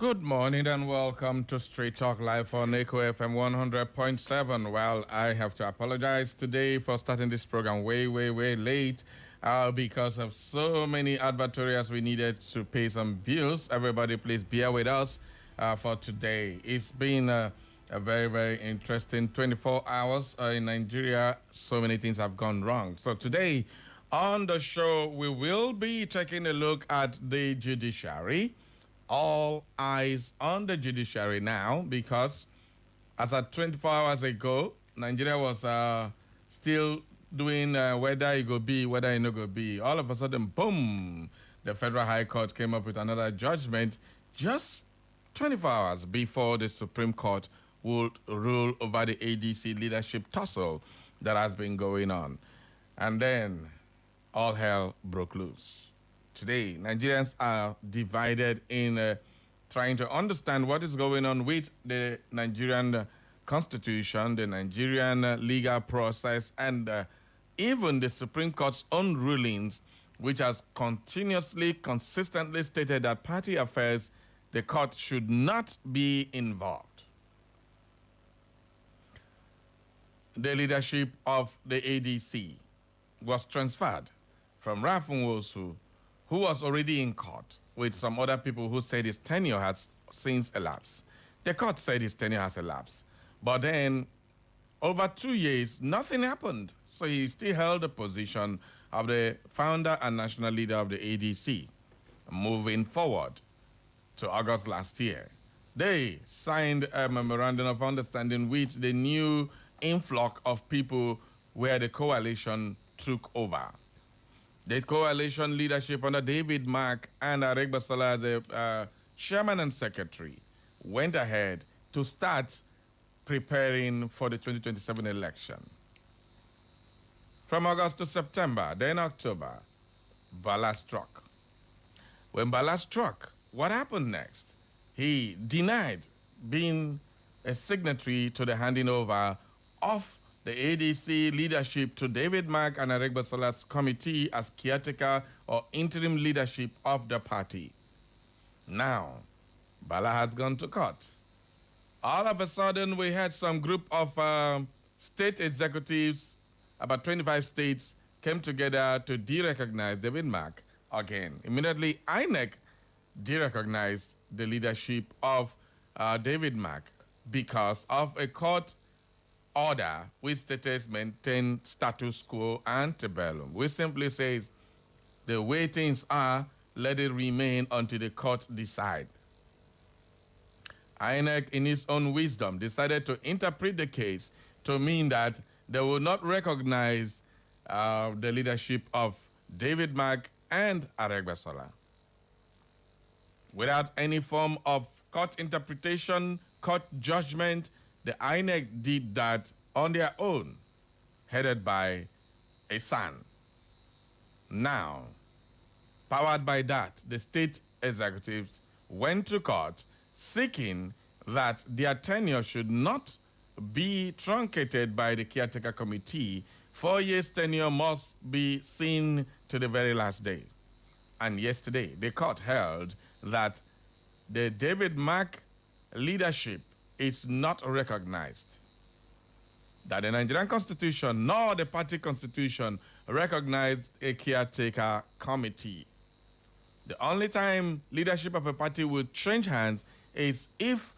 Good morning and welcome to Straight Talk Live on Echo FM 100.7. Well, I have to apologize today for starting this program way late because of so many advertorials we needed to pay some bills. Everybody, please bear with us for today. It's been a very interesting 24 hours in Nigeria. So many things have gone wrong. So today on the show, we will be taking a look at the judiciary. All eyes on the judiciary now because as at 24 hours ago, Nigeria was still doing whether it go be, whether it no go be. All of a sudden, boom, the Federal High Court came up with another judgment just 24 hours before the Supreme Court would rule over the ADC leadership tussle that has been going on. And then all hell broke loose. Today, Nigerians are divided in trying to understand what is going on with the Nigerian constitution, the Nigerian legal process, and even the Supreme Court's own rulings, which has consistently stated that party affairs, the court should not be involved. The leadership of the ADC was transferred from Rafun Wosu, who was already in court with some other people who said his tenure has since elapsed. The court said his tenure has elapsed. But then, over 2 years, nothing happened. So he still held the position of the founder and national leader of the ADC. Moving forward to August last year, they signed a memorandum of understanding with the new influx of people where the coalition took over. The coalition leadership under David Mark and Aregbesola as the chairman and secretary went ahead to start preparing for the 2027 election. From August to September, then October, Bala struck. When Bala struck, what happened next? He denied being a signatory to the handing over of the ADC leadership to David Mark and Aregbesola's committee as caretaker or interim leadership of the party. Now, Bala has gone to court. All of a sudden, we had some group of state executives, about 25 states, came together to de-recognize David Mark again. Immediately, INEC de-recognized the leadership of David Mark because of a court order which states maintain status quo antebellum, which simply says the way things are, let it remain until the court decide. INEC, in its own wisdom, decided to interpret the case to mean that they will not recognize the leadership of David Mark and Aregbesola. Without any form of court interpretation, court judgment, the INEC did that on their own, headed by a son. Now, powered by that, the state executives went to court seeking that their tenure should not be truncated by the caretaker committee. 4 years tenure must be seen to the very last day. And yesterday, the court held that the David Mark leadership is not recognized. That the Nigerian constitution nor the party constitution recognized a caretaker committee. The only time leadership of a party will change hands is if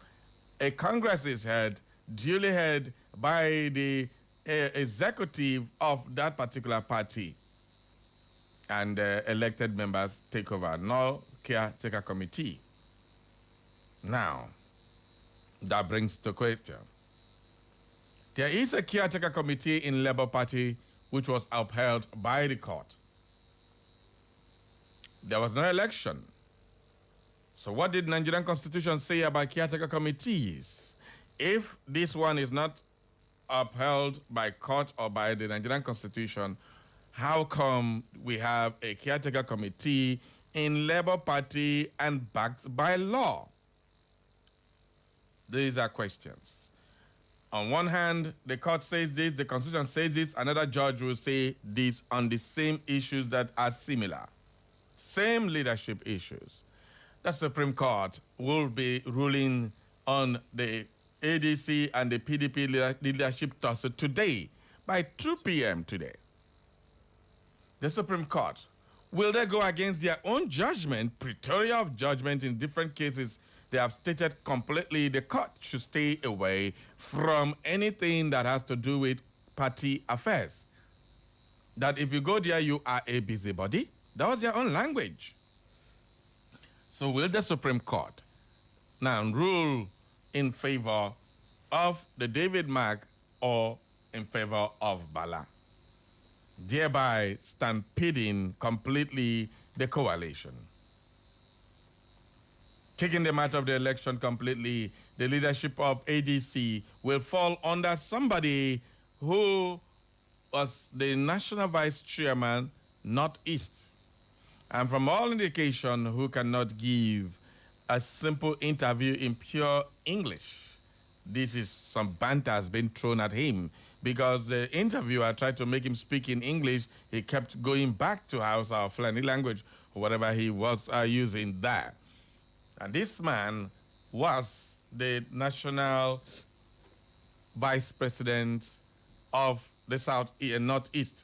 a Congress is held, duly held by the executive of that particular party, and elected members take over, no caretaker committee. Now, that brings the question. There is a caretaker committee in Labour Party which was upheld by the court. There was no election. So what did Nigerian Constitution say about caretaker committees? If this one is not upheld by court or by the Nigerian Constitution, how come we have a caretaker committee in Labour Party and backed by law? These are questions. On one hand, the court says this, the Constitution says this, another judge will say this on the same issues that are similar. Same leadership issues. the Supreme Court will be ruling on the ADC and the PDP leadership tussle today by 2 p.m. today. The Supreme Court, will they go against their own judgment, Pretoria of judgment in different cases? They have stated completely the court should stay away from anything that has to do with party affairs. That if you go there, you are a busybody. That was their own language. So will the Supreme Court now rule in favor of the David Mark or in favor of Bala, thereby stampeding completely the coalition? Kicking them out of the election completely, the leadership of ADC will fall under somebody who was the national vice chairman, Northeast. And from all indication, who cannot give a simple interview in pure English. This is some banter has been thrown at him because the interviewer tried to make him speak in English. He kept going back to Hausa or Fulani language or whatever he was using there. And this man was the national vice president of the Northeast.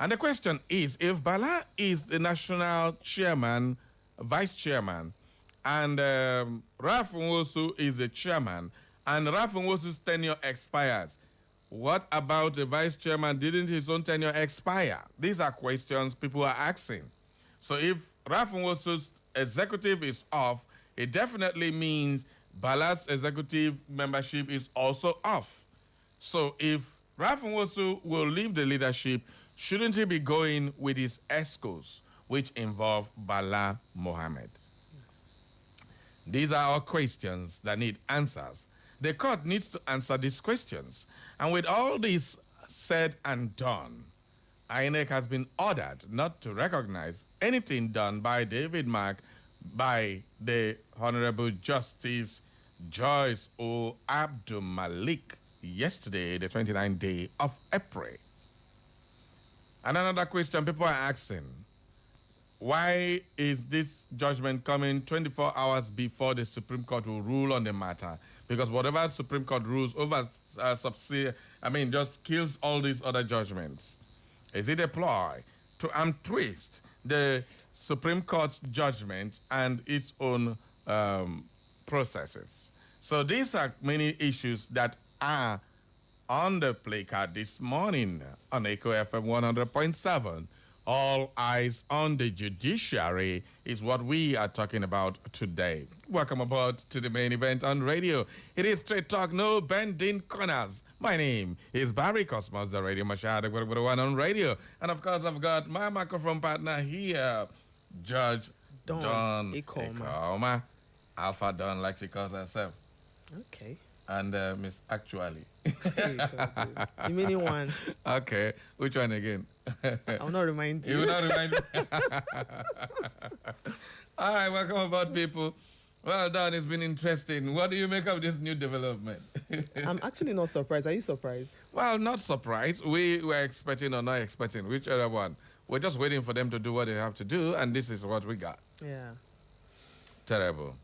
And the question is, if Bala is the national chairman, vice chairman, and Ralph Nwosu is the chairman, and Ralph Nwosu's tenure expires, what about the vice chairman? Didn't his own tenure expire? These are questions people are asking. So if Ralph Nwosu's executive is off, it definitely means Bala's executive membership is also off. So if Ralph Nwosu will leave the leadership, shouldn't he be going with his ESCOs, which involve Bala Mohammed? These are all questions that need answers. The court needs to answer these questions. And with all this said and done, INEC has been ordered not to recognize anything done by David Mark by the Honorable Justice Joyce O. Abdul Malik yesterday, the 29th day of April. And another question people are asking, why is this judgment coming 24 hours before the Supreme Court will rule on the matter? Because whatever Supreme Court rules over, just kills all these other judgments. Is it a ploy to twist the Supreme Court's judgment and its own processes? So these are many issues that are on the placard this morning on Echo FM 100.7. All eyes on the judiciary is what we are talking about today. Welcome aboard to the main event on radio. It is Straight Talk, no bending corners. My name is Barry Cosmos, the radio machine, one on radio. And of course, I've got my microphone partner here, Judge Dawn Ikoma. Alpha Dawn, like she calls herself. Okay. And Miss Actually. You mean one? Okay. Which one again? I'll not remind you. You will not remind me? All right, welcome aboard, people. Well done. It's been interesting. What do you make of this new development? I'm actually not surprised. Are you surprised? Well, not surprised. We were expecting or not expecting. Which other one? We're just waiting for them to do what they have to do, and this is what we got. Yeah. Terrible.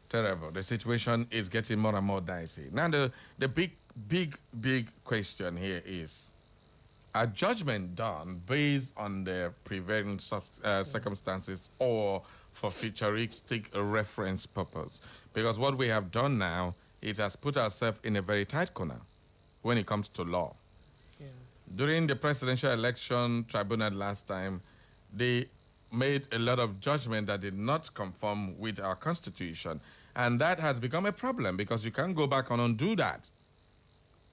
Terrible. The situation is getting more and more dicey. Now, the big question here is, a judgment done based on the prevailing circumstances or for futuristic reference purpose? Because what we have done now, it has put ourselves in a very tight corner when it comes to law. Yeah. During the presidential election tribunal last time, they made a lot of judgment that did not conform with our constitution. And that has become a problem because you can't go back and undo that.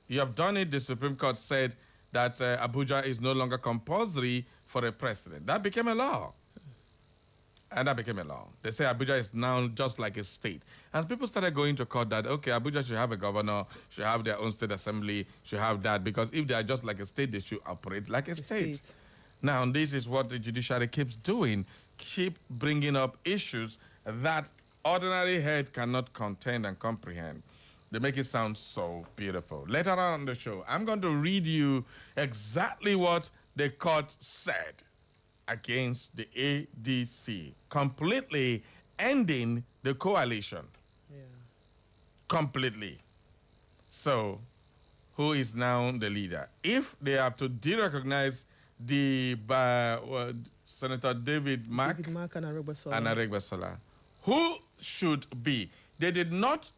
You have done it. The Supreme Court said that Abuja is no longer compulsory for a president. That became a law. And that became a law. They say Abuja is now just like a state. And people started going to court that, okay, Abuja should have a governor, should have their own state assembly, should have that, because if they are just like a state, they should operate like a state. Now, this is what the judiciary keeps doing, keep bringing up issues that ordinary head cannot contend and comprehend. They make it sound so beautiful. Later on the show, I'm going to read you exactly what the court said against the ADC, completely ending the coalition Yeah. completely. So, who is now the leader? If they have to derecognize the Senator David Mack David Mark and Aregbesola. and Aregbesola, who should be? They did not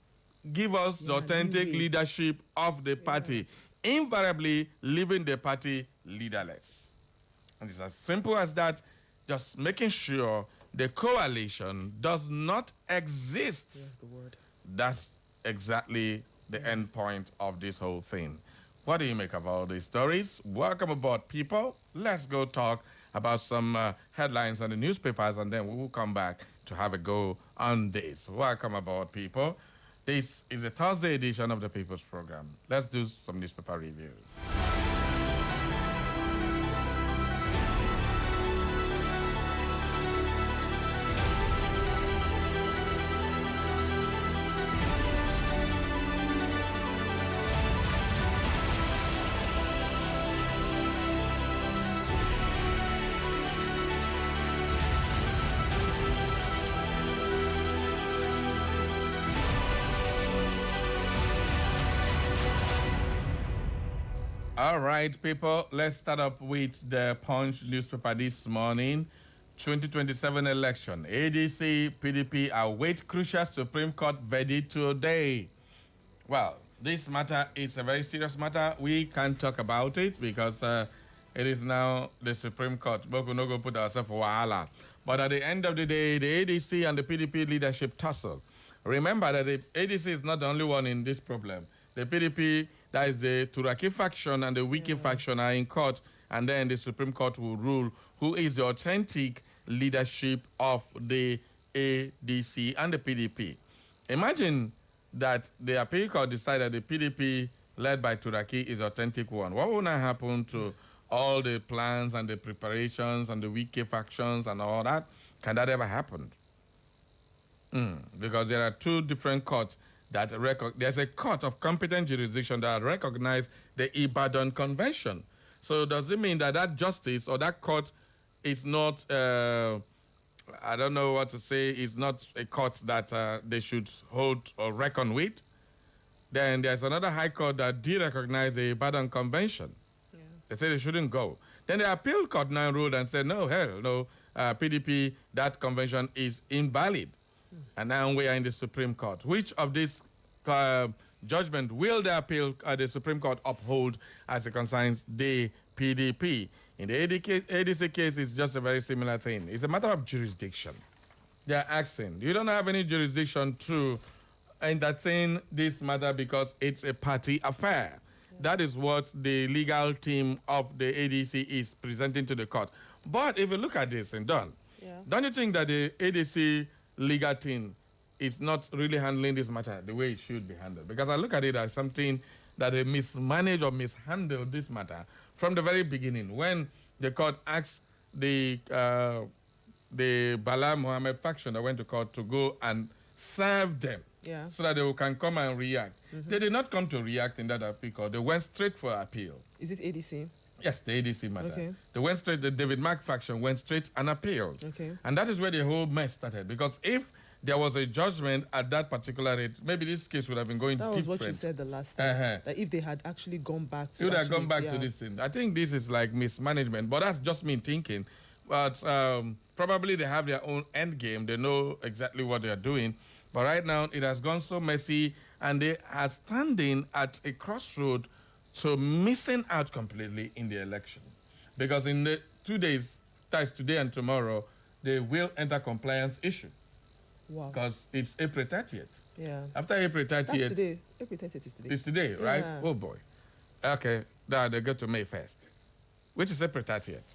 give us the authentic leeway. leadership of the party, invariably leaving the party leaderless. And it's as simple as that, just making sure the coalition does not exist. That's the word. That's exactly the end point of this whole thing. What do you make of all these stories? Welcome aboard, people. Let's go talk about some headlines on the newspapers, and then we will come back to have a go on this. Welcome aboard, people. This is a Thursday edition of the People's Program. Let's do some newspaper review. All right, people, let's start up with the Punch newspaper this morning. 2027 election. ADC, PDP await crucial Supreme Court verdict today. Well, this matter is a very serious matter. We can't talk about it because it is now the Supreme Court. But we're not going to put ourselves for wahala. But at the end of the day, the ADC and the PDP leadership tussle. Remember that the ADC is not the only one in this problem. The PDP, that is the Turaki faction, and the Wiki faction are in court, and then the Supreme Court will rule who is the authentic leadership of the ADC and the PDP. Imagine that the appeal court decided the PDP led by Turaki is authentic one. What will now happen to all the plans and the preparations and the Wiki factions and all that? Can that ever happen? Because there are two different courts that there's a court of competent jurisdiction that recognize the Ibadan Convention. So does it mean that that justice or that court is not, I don't know what to say, is not a court that they should hold or reckon with? Then there's another high court that did recognize the Ibadan Convention. Yeah. They say they shouldn't go. Then the appeal court now ruled and said, no, hell, no, PDP, that convention is invalid. And now we are in the Supreme Court. Which of this judgment will the appeal the Supreme Court uphold as it concerns the PDP? In the ADC case, it's just a very similar thing. It's a matter of jurisdiction. They're asking, you don't have any jurisdiction to entertain this matter because it's a party affair. Yeah. That is what the legal team of the ADC is presenting to the court. But if you look at this and don't you think that the ADC legal team is not really handling this matter the way it should be handled? Because I look at it as something that they mismanaged or mishandled this matter from the very beginning. When the court asked the Bala Mohammed faction that went to court to go and serve them so that they can come and react. They did not come to react in that appeal court. They went straight for appeal. Is it ADC? Yes, the ADC matter. Okay. They went straight, the David Mack faction went straight and appealed. Okay. And that is where the whole mess started. Because if there was a judgment at that particular rate, maybe this case would have been going different. That was what you said the last time. That if they had actually gone back to... They would have gone back to this thing. I think this is like mismanagement, but that's just me thinking. But probably they have their own end game. They know exactly what they are doing. But right now, it has gone so messy, and they are standing at a crossroad to missing out completely in the election. Because in the 2 days, that is today and tomorrow, they will enter compliance issue. Wow. Because it's April 30th. Yeah. After April 30th... That's today. April 30th is today. It's today, right? Yeah. Oh, boy. Okay, now they go to May 1st, which is April 30th.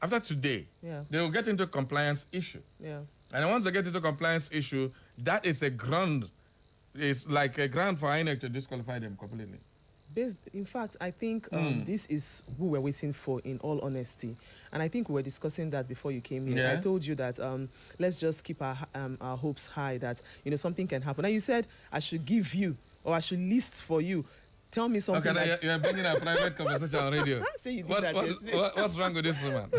After today, they will get into compliance issue. Yeah. And once they get into compliance issue, that is a ground, it's like a ground for INEC to disqualify them completely. In fact, I think this is who we're waiting for, in all honesty. And I think we were discussing that before you came here. Yeah. I told you that let's just keep our hopes high that, something can happen. And you said I should give you, or I should list for you, tell me something. Okay, that... you're bringing a private conversation on radio. Sure you did that yesterday. What's wrong with this woman?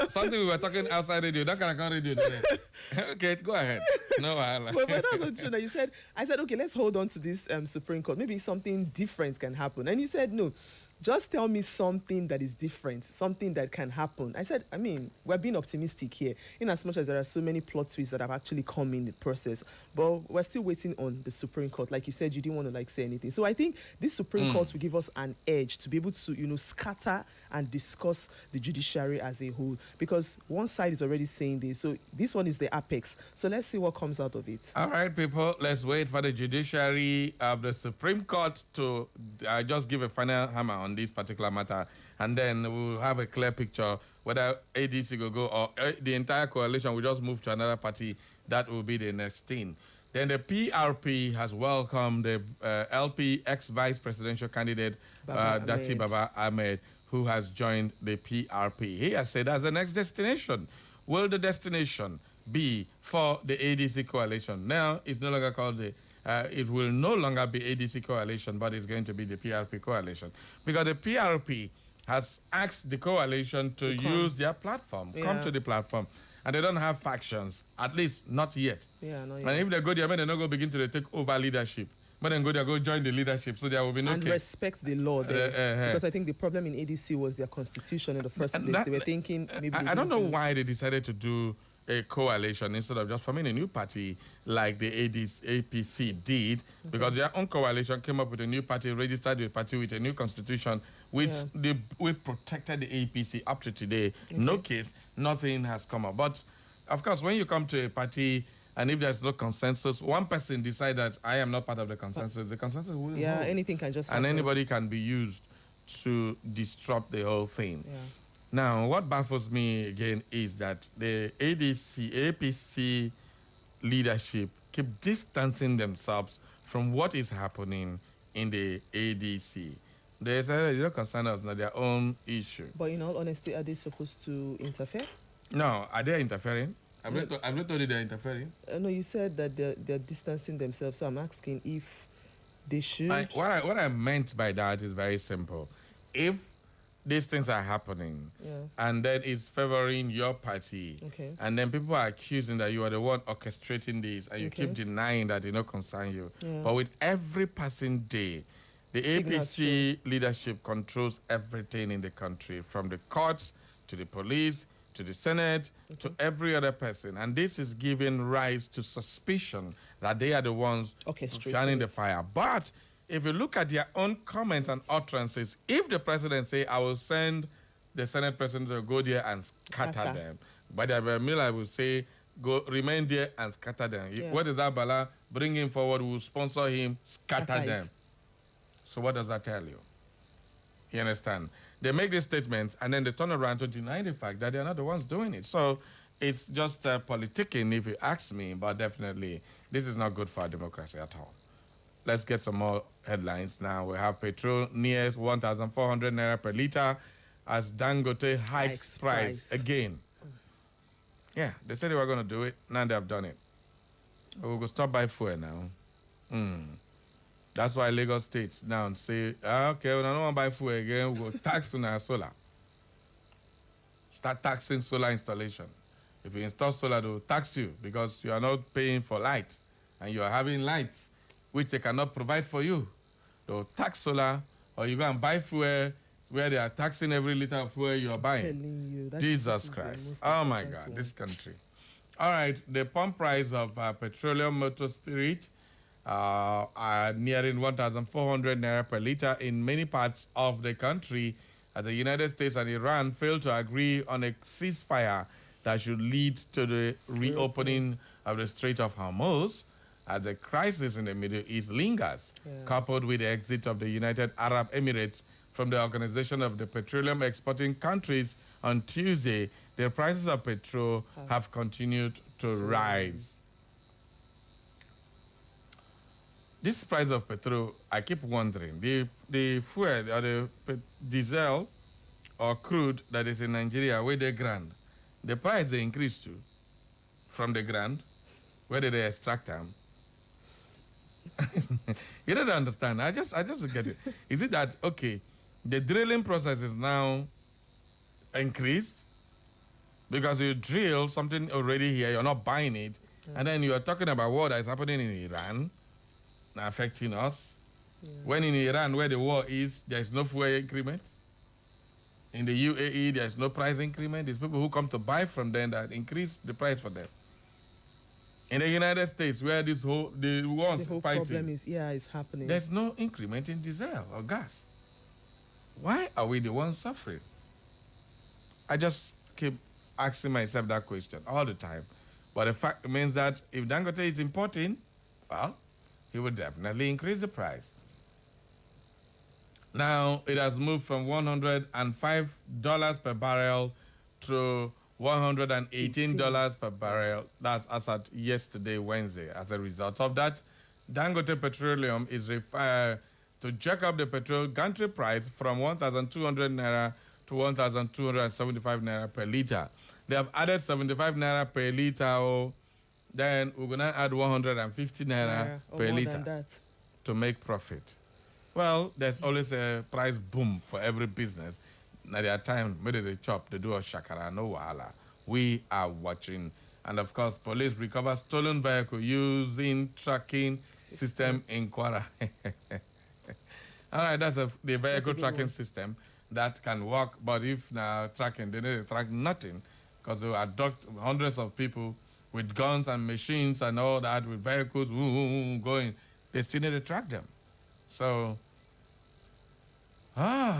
Something we were talking outside radio. That can come radio today. Okay, go ahead. No, but that's not true. You said, I said, okay, let's hold on to this Supreme Court. Maybe something different can happen. And you said, no. Just tell me something that is different, something that can happen. I said, I mean, we're being optimistic here, in as much as there are so many plot twists that have actually come in the process. But we're still waiting on the Supreme Court. Like you said, you didn't want to say anything. So I think this Supreme Court will give us an edge to be able to, scatter and discuss the judiciary as a whole. Because one side is already saying this. So this one is the apex. So let's see what comes out of it. All right, people, let's wait for the judiciary of the Supreme Court to just give a final hammer on this particular matter, and then we'll have a clear picture whether ADC will go or the entire coalition will just move to another party. That will be the next thing. Then the PRP has welcomed the LP ex-vice presidential candidate Dati Baba Ahmed, who has joined the PRP. He has said as the next destination. Will the destination be for the ADC coalition? Now it's no longer called the it will no longer be ADC coalition, but it's going to be the PRP coalition. Because the PRP has asked the coalition to use their platform, come to the platform. And they don't have factions, at least not yet. Yeah, not yet. And if they go there, they're not going to begin to take over leadership. But then go join the leadership, so there will be no and case. Respect the law there. Because I think the problem in ADC was their constitution in the first place. They were thinking maybe... I don't know why they decided to do a coalition instead of just forming a new party like the APC did, because their own coalition came up with a new party, registered the party with a new constitution, which we protected the APC up to today. No case, nothing has come up. But of course, when you come to a party and if there's no consensus, one person decides that I am not part of the consensus, the consensus will hold. Anything can just happen. And anybody can be used to disrupt the whole thing. Yeah. Now, what baffles me again is that the APC leadership keep distancing themselves from what is happening in the ADC. They say they don't concern us, not their own issue. But in all honesty, are they supposed to interfere? No, are they interfering? I've not told you they're interfering. No, you said that they're distancing themselves, so I'm asking if they should. What I meant by that is very simple. If these things are happening, and then it's favoring your party, and then people are accusing that you are the one orchestrating this, and you keep denying that it don't concern you. But with every passing day, the APC leadership controls everything in the country, from the courts to the police to the Senate to every other person. And this is giving rise to suspicion that they are the ones shining the fire. But if you look at their own comments and utterances, if the president say, I will send the Senate president to go there and scatter them, but the Miller will say, go remain there and scatter them. What is that, Bala? Bring him forward, we'll sponsor him, scatter them. So what does that tell you? You understand? They make these statements and then they turn around to deny the fact that they're not the ones doing it. So it's just politicking, if you ask me, but definitely this is not good for our democracy at all. Let's get some more headlines now. We have petrol near 1,400 naira per litre as Dangote hikes price again. Yeah, they said they were going to do it. Now they have done it. We'll go stop by fuel now. That's why Lagos State now say, okay, we don't want to buy fuel again. We'll go tax on our solar. Start taxing solar installation. If you install solar, they'll tax you because you are not paying for light and you are having lights which they cannot provide for you. They'll tax solar, or you go and buy fuel where they are taxing every liter of fuel you are buying. Jesus Christ. Oh my God, this country. All right, the pump price of petroleum motor spirit are nearing 1,400 naira per liter in many parts of the country as the United States and Iran failed to agree on a ceasefire that should lead to the reopening of the Strait of Hormuz as the crisis in the Middle East lingers, coupled with the exit of the United Arab Emirates from the Organization of the Petroleum Exporting Countries on Tuesday. The prices of petrol have continued to rise. This price of petrol, I keep wondering, the fuel or the diesel or crude that is in Nigeria, where they grand, the price they increased to from the ground, where did they extract them? You don't understand. I just get it. Is it that okay? The drilling process is now increased because you drill something already here. You're not buying it, and then you are talking about war that is happening in Iran, affecting us. When in Iran, where the war is, there is no fuel increment. In the UAE, there is no price increment. It's people who come to buy from them that increase the price for them. In the United States, where the ones The whole fighting, problem is happening. there's no increment in diesel or gas. Why are we the ones suffering? I just keep asking myself that question all the time. But the fact remains that if Dangote is importing, well, he would definitely increase the price. Now, it has moved from $105 per barrel to $118 per barrel. That's as at yesterday, Wednesday. As a result of that, Dangote Petroleum is required to jack up the petrol gantry price from 1,200 naira to 1,275 naira per liter. They have added 75 naira per liter. Then we're going to add 150 naira per liter to make profit. Well, there's always a price boom for every business. Now, there are times maybe they chop, they do a shakara, no wahala. We are watching. And of course, police recover stolen vehicle using tracking system in Kwara. All right, that's the vehicle tracking system that can work. But if now tracking, they need to track nothing because they will abduct hundreds of people with guns and machines and all that with vehicles going. They still need to track them. So, all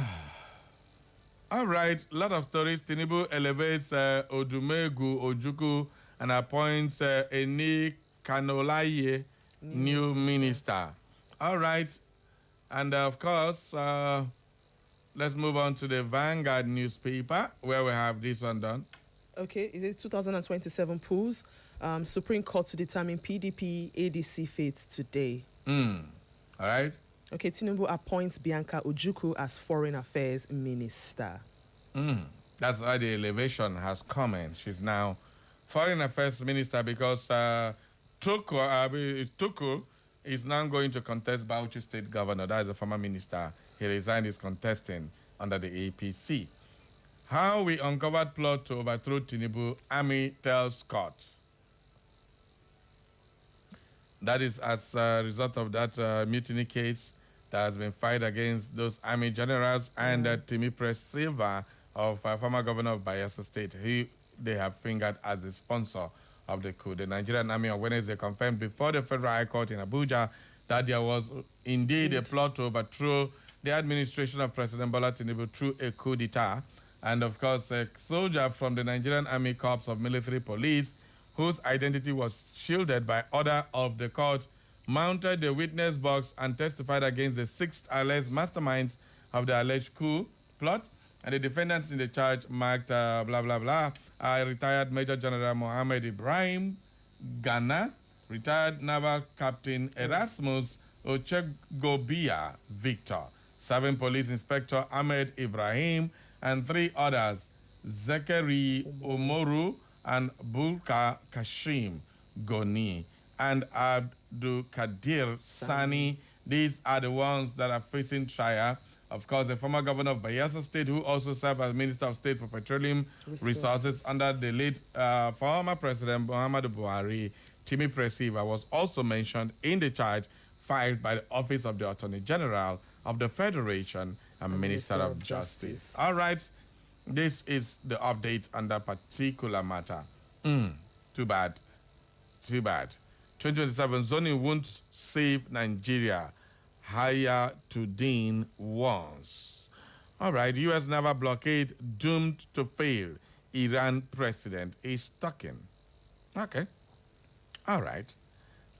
right, a lot of stories. Tinubu elevates Odumegu Ojukwu and appoints Eni Kanolaye new minister. All right, and of course, let's move on to the Vanguard newspaper where we have this one done. Okay, is it 2027 polls? Supreme Court to determine PDP ADC fate today. All right. Okay, Tinubu appoints Bianca Ojukwu as Foreign Affairs Minister. That's why the elevation has come in. She's now Foreign Affairs Minister because Tuku is now going to contest Bauchi State Governor. That is the former minister. He resigned his contesting under the APC. How we uncovered plot to overthrow Tinubu, Army tells court. That is as a result of that mutiny case that has been filed against those army generals and Timi Press Silva of former governor of Bayelsa State. They have fingered as the sponsor of the coup. The Nigerian Army on Wednesday confirmed before the Federal High Court in Abuja that there was indeed a plot to overthrow the administration of President Bola Tinubu through a coup d'etat. And of course, a soldier from the Nigerian Army Corps of Military Police, whose identity was shielded by order of the court, mounted the witness box and testified against the 6 alleged masterminds of the alleged coup plot. And the defendants in the charge marked retired Major General Mohammed Ibrahim Ghana, retired Naval Captain Erasmus Ochegobia Victor, Serving Police Inspector Ahmed Ibrahim, and 3 others, Zekeri Omoru and Bulka Kashim Goni, and Abdul Kadir Sani. These are the ones that are facing trial. Of course, the former governor of Bayelsa State, who also served as Minister of State for Petroleum Resources under the late former President Muhammadu Buhari, Timi Press Silva, was also mentioned in the charge filed by the Office of the Attorney General of the Federation and Minister of Justice. All right, this is the update on that particular matter. Too bad. 2027 zoning won't save Nigeria. Higher to Dean warns. All right, U.S. naval blockade doomed to fail. Iran president is talking. Okay. All right,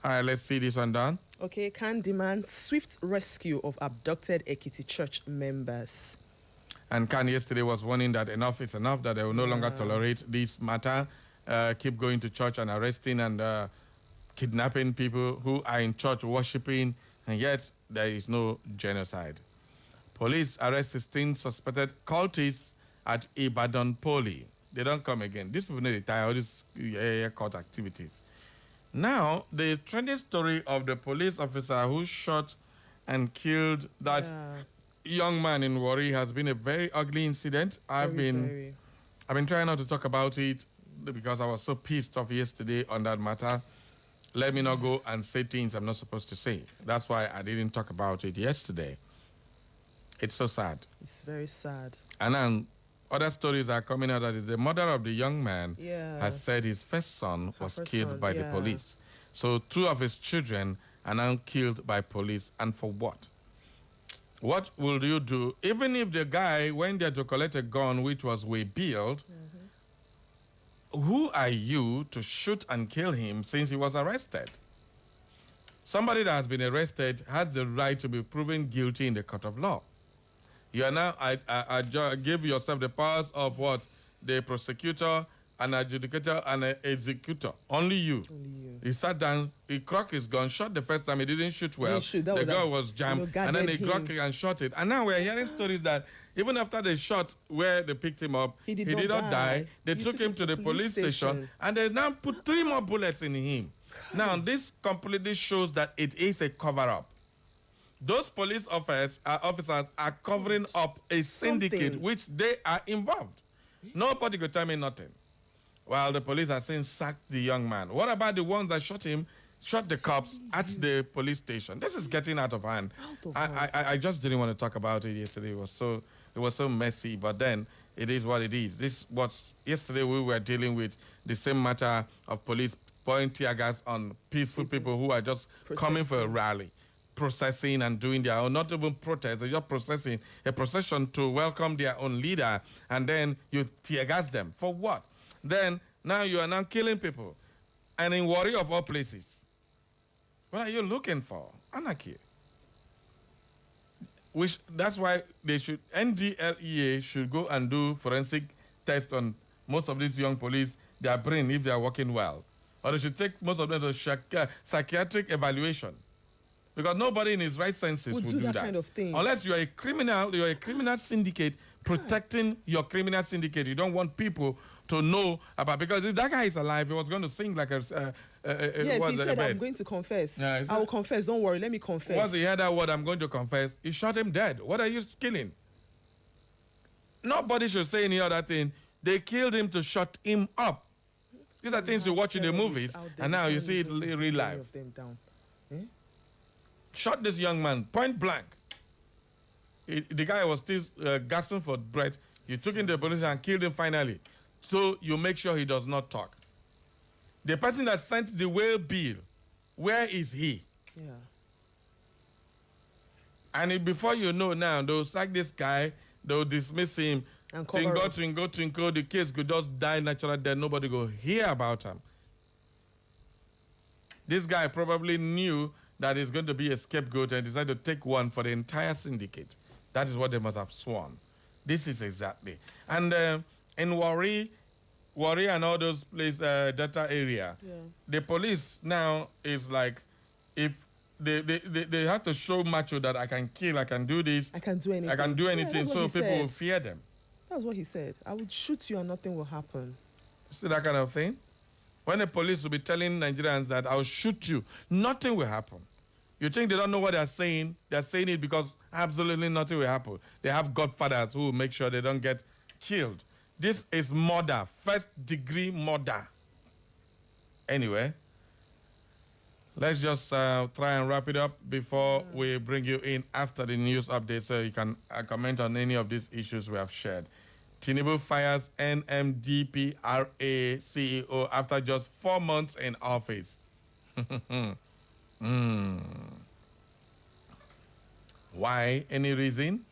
let's see this one done. Okay, can demand swift rescue of abducted Ekiti church members. And Khan yesterday was warning that enough is enough, that they will no longer tolerate this matter, keep going to church and arresting and kidnapping people who are in church worshiping, and yet there is no genocide. Police arrest 16 suspected cultists at Ibadan Poli. They don't come again. These people need to retire all these court activities. Now, the trending story of the police officer who shot and killed that young man in Warri has been a very ugly incident. I've been trying not to talk about it because I was so pissed off yesterday on that matter. Let me not go and say things I'm not supposed to say. That's why I didn't talk about it yesterday. It's so sad. It's very sad. And then other stories are coming out that is the mother of the young man has said his first son was killed by the police. So 2 of his children are now killed by police. And for what? What will you do? Even if the guy went there to collect a gun which was way-billed, who are you to shoot and kill him since he was arrested? Somebody that has been arrested has the right to be proven guilty in the court of law. You are now, give yourself the powers of what? The prosecutor, an adjudicator, and an executor. Only you. Only you. He sat down, he cocked his gun, shot the first time, he didn't shoot well. The girl was jammed, and then he cocked it and shot it. And now we're hearing stories that even after they shot where they picked him up, he did not die. They took him to the police station, and they now put 3 more bullets in him. Now, this completely shows that it is a cover-up. Those police officers are covering up a syndicate which they are involved. Nobody could tell me nothing. While the police are saying sack the young man. What about the ones that shot him, shot the cops at the police station? This is getting out of hand. I just didn't want to talk about it yesterday. It was so messy, but then it is what it is. Yesterday we were dealing with the same matter of police pouring tear gas on peaceful people who are just coming for a rally. Processing and doing their own, not even protest, they're just processing a procession to welcome their own leader, and then you tear gas them. For what? Then, now you are now killing people. And in Warri of all places. What are you looking for? Anarchy. That's why NDLEA should go and do forensic tests on most of these young police, their brain, if they are working well. Or they should take most of them to psychiatric evaluation. Because nobody in his right senses would do that kind of thing. Unless you're a criminal syndicate protecting your criminal syndicate. You don't want people to know about, because if that guy is alive, he was going to sing like a yes, he said, I'm going to confess. Yeah, I will confess. Don't worry, let me confess. Once he heard that word, I'm going to confess, he shot him dead. What are you killing? Nobody should say any other thing. They killed him to shut him up. These are things you watch in the movies, and now you see it in real life. Shot this young man, point blank. The guy was still gasping for breath. You took him to the police and killed him finally. So you make sure he does not talk. The person that sent the whale bill, where is he? Yeah. And before you know now, they'll sack this guy, they'll dismiss him. And twinkle, the kids could just die natural death. Nobody go hear about him. This guy probably knew that he's going to be a scapegoat and decided to take one for the entire syndicate. That is what they must have sworn. This is exactly. And in Warri and all those places, Delta area, the police now is like, if they have to show macho that I can kill, I can do this. I can do anything. So people will fear them. That's what he said. I would shoot you and nothing will happen. See that kind of thing? When the police will be telling Nigerians that I'll shoot you, nothing will happen. You think they don't know what they're saying? They're saying it because absolutely nothing will happen. They have godfathers who will make sure they don't get killed. This is murder, first-degree murder. Anyway, let's just try and wrap it up before we bring you in after the news update so you can comment on any of these issues we have shared. Tinubu fires NMDPRA CEO after just 4 months in office. Why? Any reason?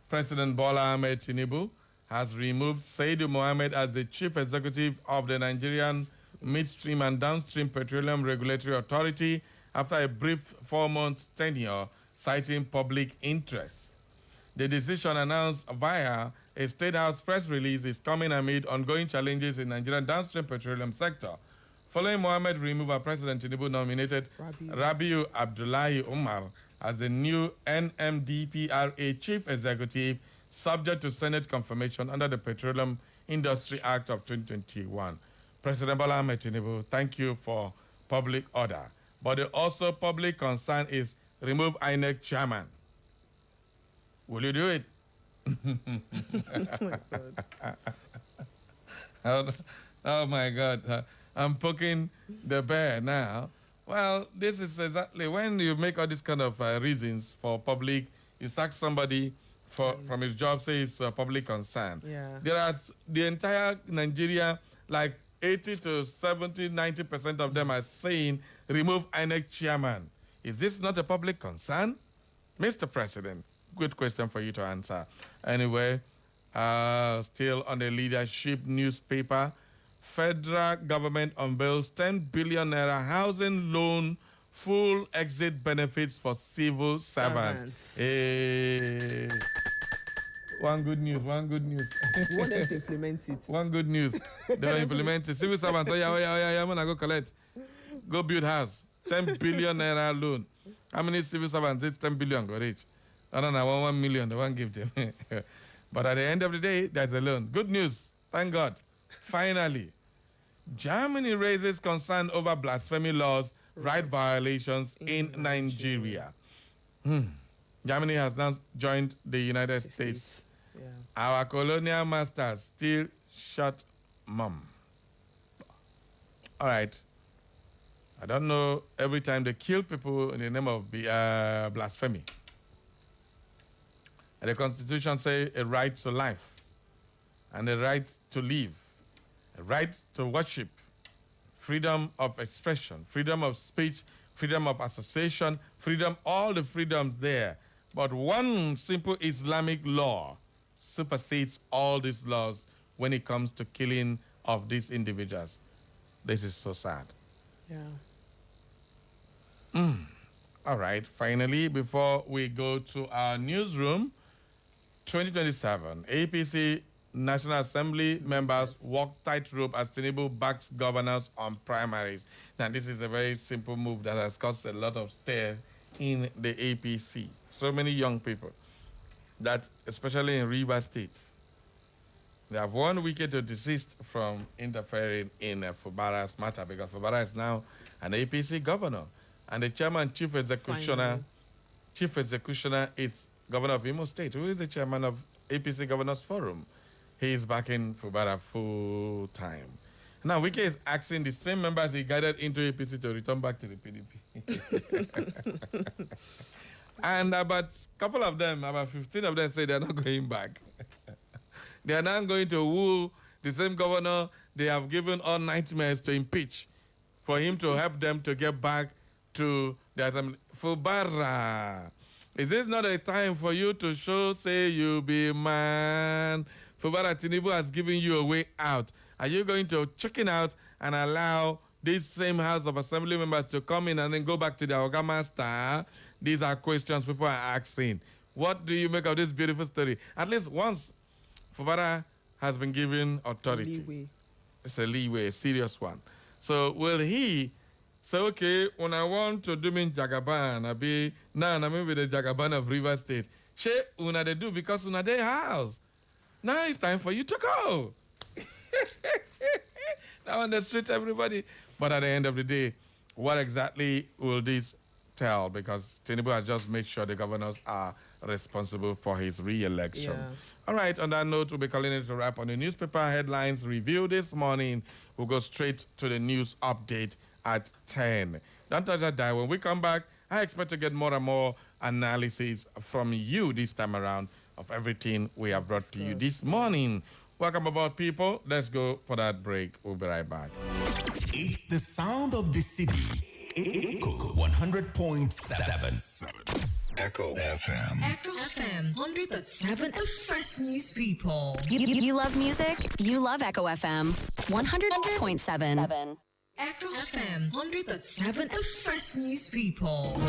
President Bola Ahmed Tinubu has removed Saidu Mohammed as the chief executive of the Nigerian Midstream and Downstream Petroleum Regulatory Authority after a brief 4-month tenure, citing public interest. The decision, announced via a State House press release, is coming amid ongoing challenges in Nigerian downstream petroleum sector. Following Mohammed removal, President Tinubu nominated Rabiu Abdullahi Umar as the new NMDPRA chief executive, subject to Senate confirmation under the Petroleum Industry Act of 2021. President Bola Ahmed Tinubu, thank you for public order. But the also public concern is remove INEC chairman. Will you do it? Oh my God. I'm poking the bear now. Well, this is exactly when you make all these kind of reasons for public, you sack somebody from his job, say it's a public concern. Yeah. There are the entire Nigeria, like 80 to 70, 90% of them are saying remove INEC chairman. Is this not a public concern? Mr. President, good question for you to answer. Anyway, still on the leadership newspaper, federal government unveils 10 billion naira housing loan full exit benefits for civil servants. Hey. One good news. We want them to implement it. One good news. They will implement it. Civil servants, oh yeah, I'm going to go collect. Go build house. 10 billion naira loan. How many civil servants this 10 billion go reach? I don't know, 1 million, they won't give them. But at the end of the day, there's a loan. Good news. Thank God. Finally, Germany raises concern over blasphemy laws, right violations in Nigeria. Germany has now joined the United States. Yeah. Our colonial masters still shut mum. All right. I don't know, every time they kill people in the name of blasphemy. And the Constitution says a right to life and a right to live, a right to worship, freedom of expression, freedom of speech, freedom of association, freedom, all the freedoms there. But one simple Islamic law supersedes all these laws when it comes to killing of these individuals. This is so sad. Yeah. All right, finally, before we go to our newsroom, 2027, APC National Assembly members walk tightrope as Tinubu backs governors on primaries. Now, this is a very simple move that has caused a lot of stir in the APC. So many young people that, especially in Rivers State, they have one wicket to desist from interfering in Fubara's matter because Fubara is now an APC governor. And the chairman, chief executioner is Governor of Imo State, who is the chairman of APC Governors Forum. He is backing Fubara full time. Now, Wike is asking the same members he guided into APC to return back to the PDP. And about a couple of them, about 15 of them say they're not going back. They are now going to woo the same governor they have given all nightmares to impeach for him to help them to get back to the assembly. Fubara, is this not a time for you to show, say you be man? Fubara, Tinubu has given you a way out. Are you going to chicken out and allow these same House of Assembly members to come in and then go back to their Oga Master? These are questions people are asking. What do you make of this beautiful story? At least once Fubara has been given authority. Leeway. It's a leeway, a serious one. So will he say, okay, when I want to do me Jagaban, I be now I'm with the Jagaban of River State. She una they do because una they house. Now it's time for you to go. Now on the street, everybody. But at the end of the day, what exactly will this tell? Because Tinubu has just made sure the governors are responsible for his re-election. Yeah. All right, on that note, we'll be calling it a wrap on the newspaper headlines review this morning. We'll go straight to the news update at 10. Don't touch that dial. When we come back, I expect to get more and more analysis from you this time around of everything we have brought to you this morning. Welcome aboard, people. Let's go for that break. We'll be right back. It's the sound of the city. Echo 100.7. Echo FM. Echo FM 100.7, the fresh news people. You love music? You love Echo FM 100.7. Echo FM 100.7, the fresh news people.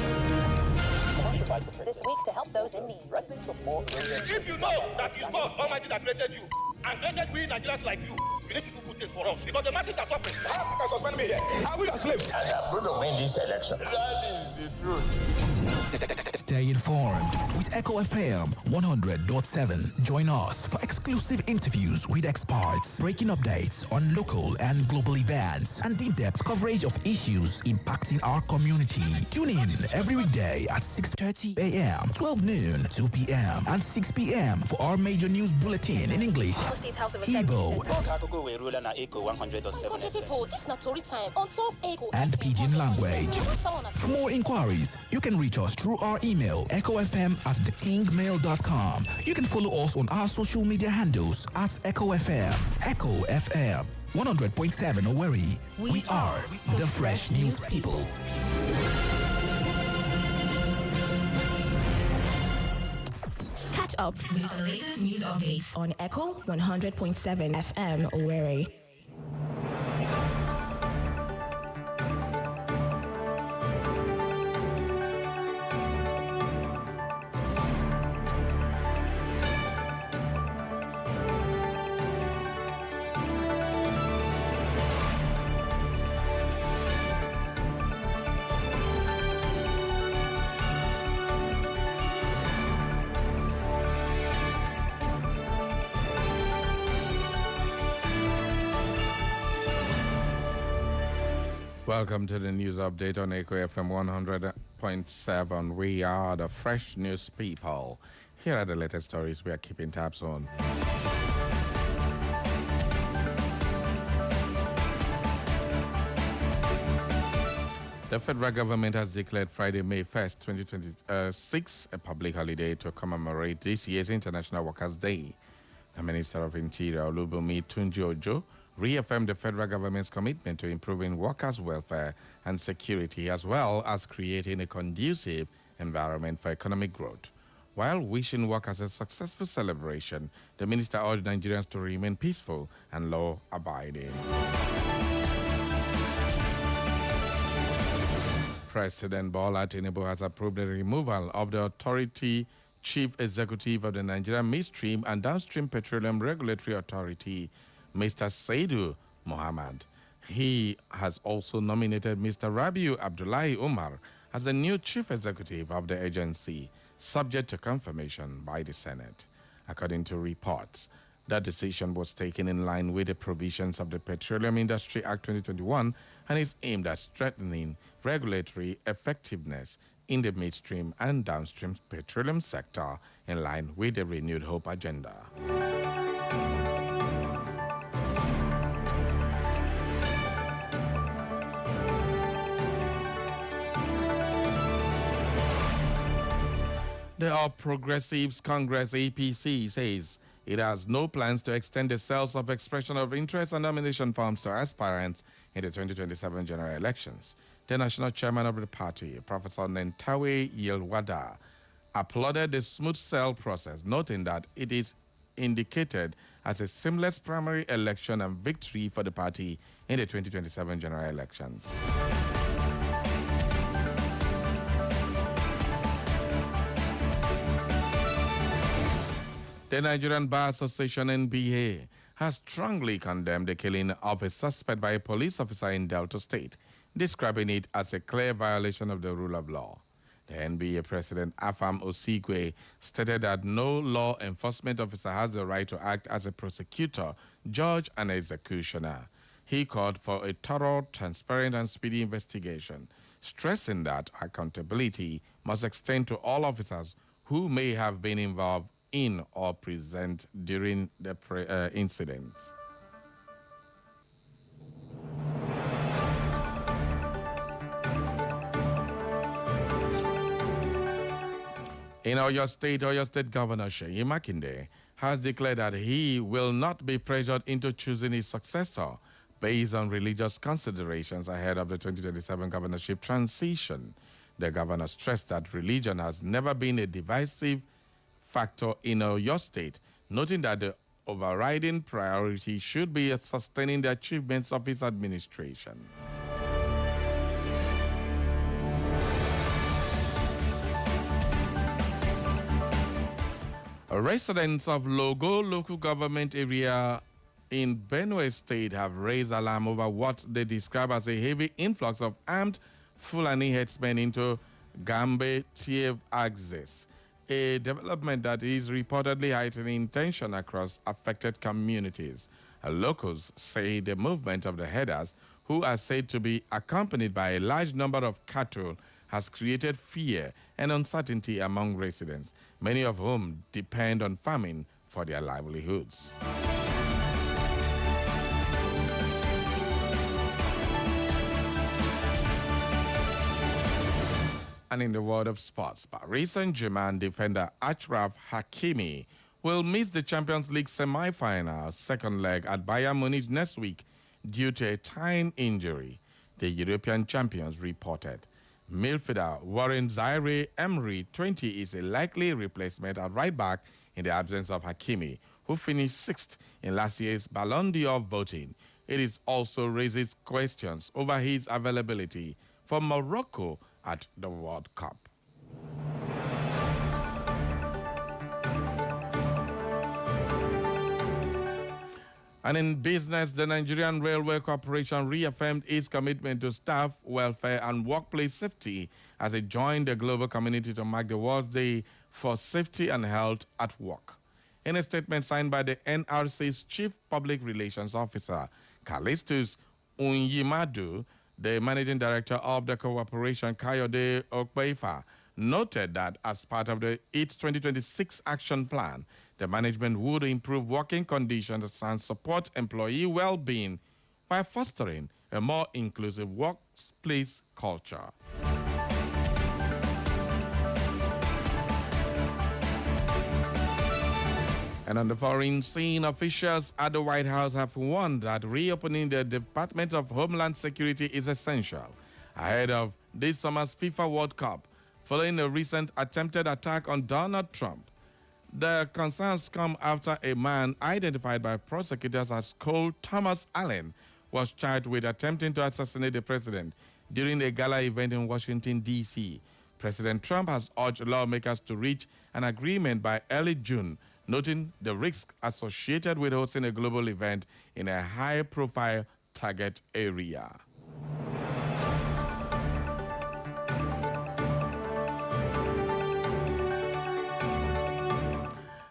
This week to help those in need. If you know that it's God Almighty that created you and created we Nigerians like you, You need to do good things for us because the masses are suffering. How you can suspend me here? Are we your slaves? And I'm going to win this election. That is the truth. Stay informed with Echo FM 100.7. Join us for exclusive interviews with experts, breaking updates on local and global events, and in-depth coverage of issues impacting our community. Tune in every weekday at 6:30 a.m., 12 noon, 2 p.m., and 6 p.m. for our major news bulletin in English, Igbo, people, this is not story time on top Echo and Pidgin language. For more inquiries, you can reach us through our email, echofm@thekingmail.com. You can follow us on our social media handles at Echo FM. Echo FM 100.7 Owerri. We are the Fresh News People. Catch up with the latest news updates on Echo 100.7 FM Owerri. Welcome to the news update on Echo FM 100.7. We are the Fresh News People. Here are the latest stories we are keeping tabs on. The federal government has declared Friday, May 1st, 2026, a public holiday to commemorate this year's International Workers' Day. The Minister of Interior, Olubunmi Tunji-Ojo, reaffirmed the federal government's commitment to improving workers' welfare and security, as well as creating a conducive environment for economic growth. While wishing workers a successful celebration, the minister urged Nigerians to remain peaceful and law-abiding. President Bola Tinubu has approved the removal of the authority chief executive of the Nigerian Midstream and Downstream Petroleum Regulatory Authority, Mr. Saidu Mohammed. He has also nominated Mr. Rabiu Abdullahi Umar as the new chief executive of the agency, subject to confirmation by the Senate. According to reports, that decision was taken in line with the provisions of the Petroleum Industry Act 2021 and is aimed at strengthening regulatory effectiveness in the midstream and downstream petroleum sector in line with the Renewed Hope agenda. The All Progressives Congress APC says it has no plans to extend the sales of expression of interest and nomination forms to aspirants in the 2027 general elections. The national chairman of the party, Professor Nentawe Yelwada, applauded the smooth sale process, noting that it is indicated as a seamless primary election and victory for the party in the 2027 general elections. The Nigerian Bar Association (NBA) has strongly condemned the killing of a suspect by a police officer in Delta State, describing it as a clear violation of the rule of law. The NBA president, Afam Osigwe, stated that no law enforcement officer has the right to act as a prosecutor, judge, and executioner. He called for a thorough, transparent, and speedy investigation, stressing that accountability must extend to all officers who may have been involved in or present during the incidents. In Oyo State Governor Seyi Makinde has declared that he will not be pressured into choosing his successor based on religious considerations ahead of the 2027 governorship transition. The governor stressed that religion has never been a divisive factor in Oyo State, noting that the overriding priority should be sustaining the achievements of his administration. Residents of Logo local government area in Benue State have raised alarm over what they describe as a heavy influx of armed Fulani herdsmen into Gambe-Tiev axis, a development that is reportedly heightening tension across affected communities. Locals say the movement of the herders, who are said to be accompanied by a large number of cattle, has created fear and uncertainty among residents, many of whom depend on farming for their livelihoods. And in the world of sports, Paris Saint-Germain defender Achraf Hakimi will miss the Champions League semi-final second leg at Bayern Munich next week due to a tying injury, the European champions reported. Midfielder Warren Zaire-Emery, 20, is a likely replacement at right back in the absence of Hakimi, who finished 6th in last year's Ballon d'Or voting. It is also raises questions over his availability for Morocco at the World Cup. And in business, the Nigerian Railway Corporation reaffirmed its commitment to staff welfare and workplace safety as it joined the global community to mark the World Day for Safety and Health at Work. In a statement signed by the NRC's Chief Public Relations Officer, Callistus Unyimadu, the managing director of the corporation, Kayode Okpeifa, noted that as part of its 2026 action plan, the management would improve working conditions and support employee well-being by fostering a more inclusive workplace culture. And on the foreign scene, officials at the White House have warned that reopening the Department of Homeland Security is essential ahead of this summer's FIFA World Cup, following a recent attempted attack on Donald Trump. The concerns come after a man identified by prosecutors as Cole Thomas Allen was charged with attempting to assassinate the president during a gala event in Washington, D.C. President Trump has urged lawmakers to reach an agreement by early June, noting the risk associated with hosting a global event in a high-profile target area.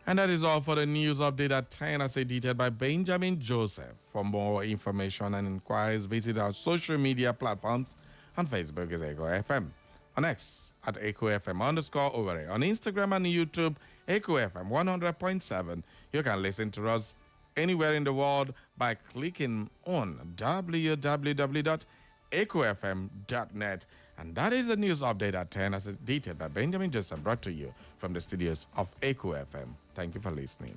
And that is all for the news update at 10, as edited by Benjamin Joseph. For more information and inquiries, visit our social media platforms. On Facebook is Echo FM. On X at Echo FM _over. On Instagram and YouTube, Echo FM 100.7. You can listen to us anywhere in the world by clicking on www.echofm.net. And that is the news update at 10, as edited by Benjamin Joseph, brought to you from the studios of Echo FM. Thank you for listening.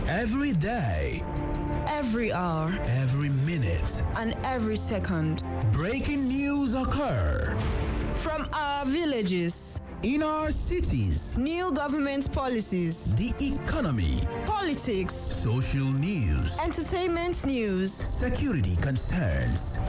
Every day, every hour, every minute, and every second, breaking news occur from our villages, in our cities, new government policies, the economy, politics, social news, entertainment news, security concerns.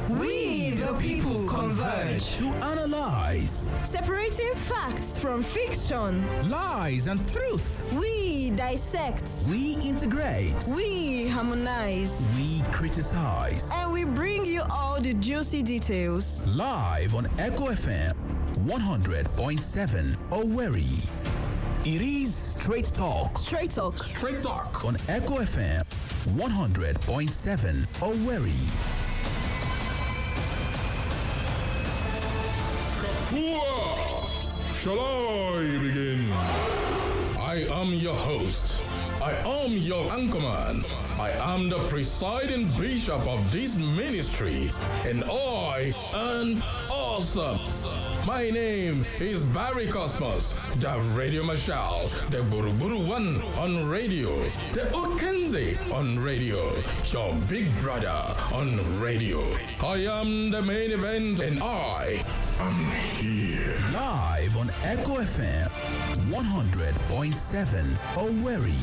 We, the people, converge to analyze, separating facts from fiction, lies and truth. We dissect, we integrate, we harmonize, we criticize, and we bring you all the juicy details. Live on Echo FM 100.7 Owerri. It is Straight Talk. Straight Talk. Straight Talk on Echo FM 100.7 Owerri. Kapua! Shall I begin? I am your host. I am your anchorman. I am the presiding bishop of this ministry, and I am awesome. My name is Barry Cosmos, the Radio Marshal, the Buruburu One on radio, the Okenze on radio, your big brother on radio. I am the main event, and I am here. Live on Echo FM 100.7 Owerri.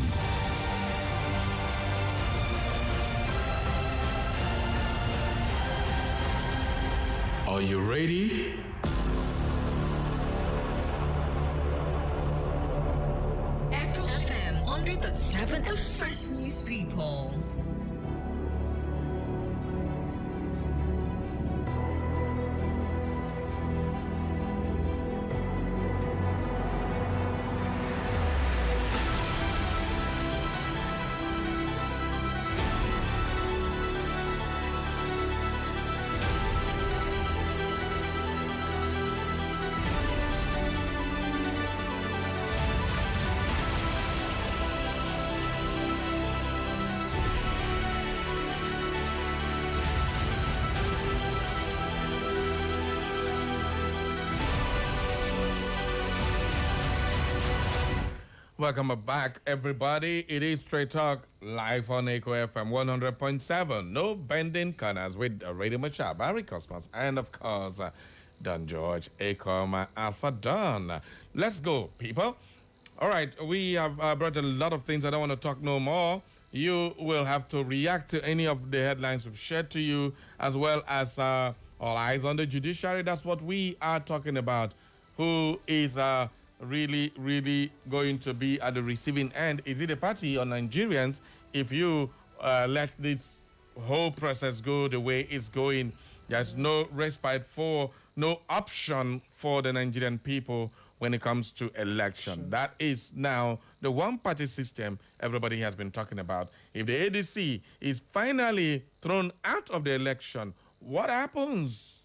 Are you ready? 100.7 The Fresh News People. Welcome back, everybody. It is Straight Talk live on Echo FM 100.7. No bending corners with Radio Machar, Barry Cosmos, and of course, Don George, Akoma, Alpha Don. Let's go, people. All right, we have brought a lot of things. I don't want to talk no more. You will have to react to any of the headlines we've shared to you, as well as All Eyes on the Judiciary. That's what we are talking about. Who is really going to be at the receiving end? Is it a party or Nigerians if you let this whole process go the way it's going? There's no respite for, no option for the Nigerian people when it comes to election. That is now the one-party system everybody has been talking about. If the ADC is finally thrown out of the election, what happens?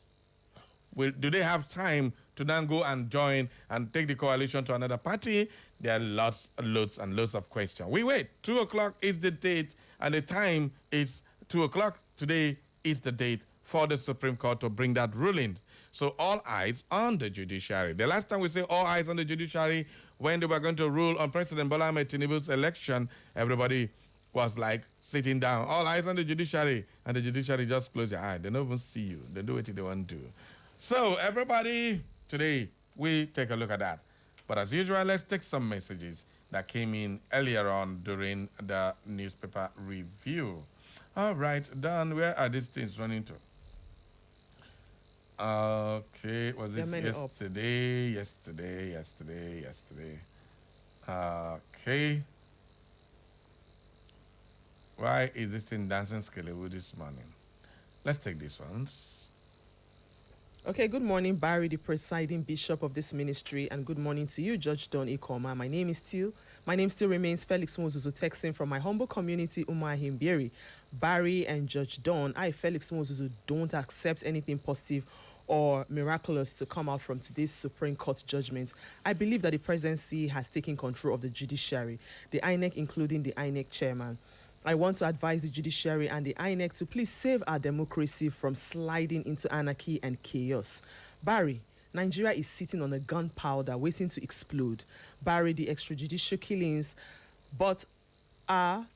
Do they have time to then go and join and take the coalition to another party? There are lots and loads of questions. We wait. 2 o'clock is the date, and the time is 2 o'clock. Today is the date for the Supreme Court to bring that ruling. So all eyes on the judiciary. The last time we say all eyes on the judiciary, when they were going to rule on President Bola Ahmed Tinubu's election, everybody was like sitting down. All eyes on the judiciary. And the judiciary just close your eye. They don't even see you. They do what they want to do. So everybody, today we take a look at that. But as usual, let's take some messages that came in earlier on during the newspaper review. All right, Don, where are these things running to? Okay, was it yesterday? Okay. Why is this thing dancing skeleton this morning? Let's take these ones. Okay, good morning, Barry, the presiding bishop of this ministry, and good morning to you, Judge Don Ikoma. My name still remains Felix Mozuzu, texting from my humble community, Umahimbiri. Barry and Judge Don, I, Felix Mozuzu, don't accept anything positive or miraculous to come out from today's Supreme Court judgment. I believe that the presidency has taken control of the judiciary, the INEC, including the INEC chairman. I want to advise the judiciary and the INEC to please save our democracy from sliding into anarchy and chaos. Barry, Nigeria is sitting on a gunpowder waiting to explode. Barry, the extrajudicial killings, but some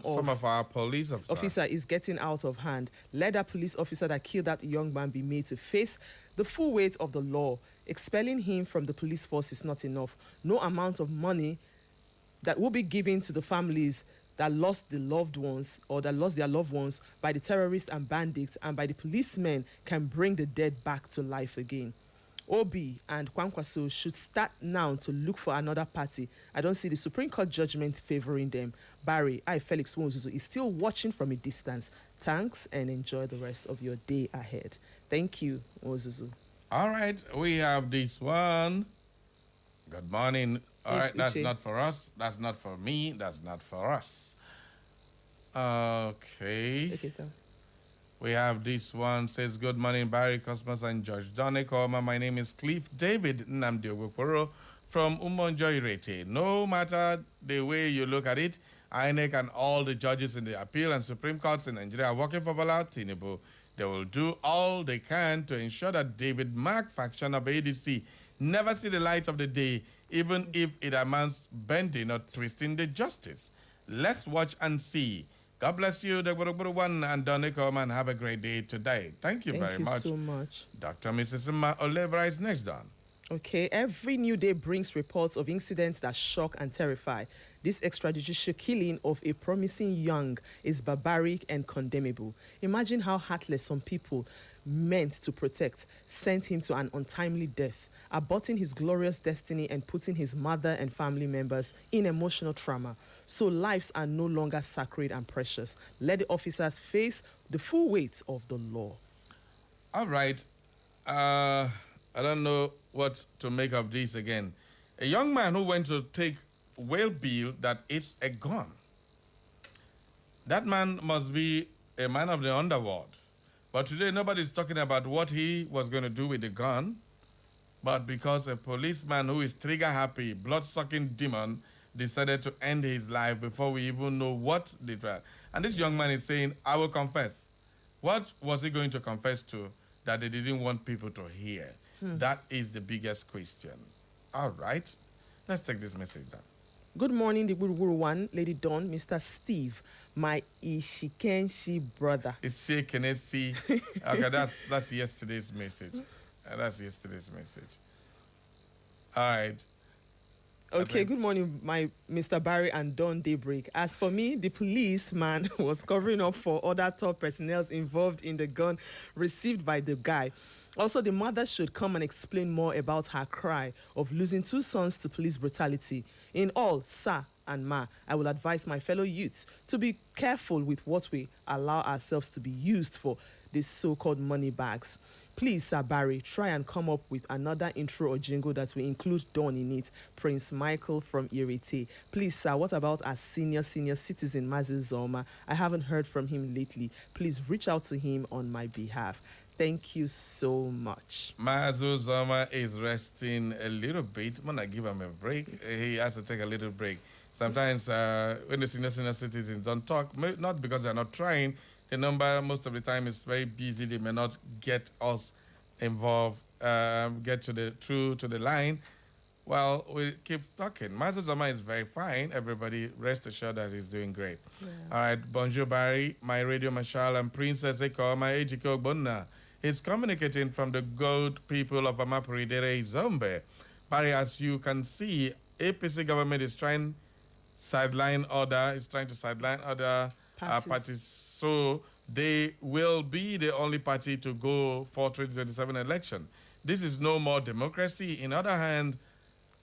of our police officer is getting out of hand. Let that police officer that killed that young man be made to face the full weight of the law. Expelling him from the police force is not enough. No amount of money that will be given to the families that lost the loved ones or that lost their loved ones by the terrorists and bandits and by the policemen can bring the dead back to life again. Obi and Kwankwaso should start now to look for another party. I don't see the Supreme Court judgment favoring them. Barry, I, Felix Wonzuzu, is still watching from a distance. Thanks and enjoy the rest of your day ahead. Thank you, Wonzuzu. All right, we have this one. Good morning. All right, that's not for us. That's not for me. That's not for us. Okay. We have this one. Says, good morning, Barry Cosmos and George Donikoma. My name is Cliff David Namdiogokoro from Umonjoirete. No matter the way you look at it, INEC and all the judges in the appeal and Supreme Courts in Nigeria are working for Bola Tinubu. They will do all they can to ensure that David Mark faction of ADC never see the light of the day, even if it amounts bending or twisting the justice. Let's watch and see. God bless you, the one and Donikom, and have a great day today. Thank you very much. Thank you so much. Dr. Mrs. Olevra is next on. Okay, every new day brings reports of incidents that shock and terrify. This extrajudicial killing of a promising young is barbaric and condemnable. Imagine how heartless some people meant to protect sent him to an untimely death, aborting his glorious destiny and putting his mother and family members in emotional trauma. So lives are no longer sacred and precious. Let the officers face the full weight of the law. All right. I don't know what to make of this again. A young man who went to take whale bill that it's a gun. That man must be a man of the underworld. But today, nobody's talking about what he was going to do with the gun. But because a policeman who is trigger-happy, blood-sucking demon decided to end his life before we even know what they tried. And this young man is saying, I will confess. What was he going to confess to that they didn't want people to hear? That is the biggest question. All right. Let's take this message down. Good morning, the Guru One, Lady Dawn, Mr. Steve, my Ishikenshi brother. Ishikenshi. Okay, that's yesterday's message. That's yesterday's message. All right. Okay, good morning, my Mr. Barry and Dawn Daybreak. As for me, the policeman was covering up for other top personnel involved in the gun received by the guy. Also, the mother should come and explain more about her cry of losing 2 sons to police brutality. In all, sir and ma, I will advise my fellow youths to be careful with what we allow ourselves to be used for, these so-called money bags. Please, Sir Barry, try and come up with another intro or jingle that will include Dawn in it. Prince Michael from Irete. Please, sir, what about our senior citizen, Mazi Zoma? I haven't heard from him lately. Please reach out to him on my behalf. Thank you so much. Mazu Zoma is resting a little bit. I'm going to give him a break. He has to take a little break. Sometimes when the senior citizens don't talk, not because they're not trying, the number most of the time is very busy. They may not get us involved, get to the line. Well, we keep talking. Mazu Zoma is very fine. Everybody rest assured that he's doing great. Yeah. All right, bonjour Barry, my radio marshal and Princess Eko, my Ejiko Bonna. He's communicating from the gold people of Amapuridere Zombe. Barry, as you can see, APC government is trying to sideline other parties. So they will be the only party to go for 2027 election. This is no more democracy. In other hand,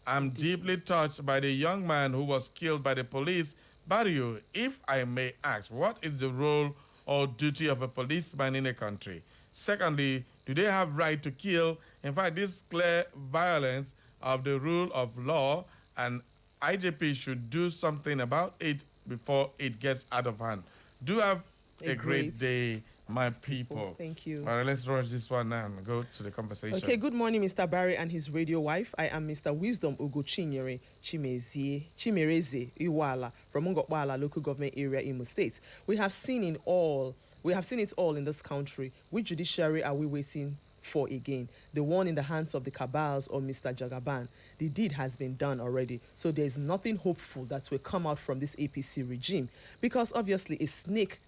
I'm deeply touched by the young man who was killed by the police. Barrio, if I may ask, what is the role or duty of a policeman in a country? Secondly, do they have right to kill? In fact, this clear violence of the rule of law, and IJP should do something about it before it gets out of hand. Do have a great day, my people. Thank you. All right, let's rush this one now and go to the conversation. Okay, good morning, Mr. Barry and his radio wife. I am Mr. Wisdom Ugochinyere Chimereze Iwala from Ngokbala local government area, Imo State. We have seen it all in this country. Which judiciary are we waiting for again? The one in the hands of the cabals or Mr. Jagaban? The deed has been done already, so there's nothing hopeful that will come out from this APC regime, because obviously a snake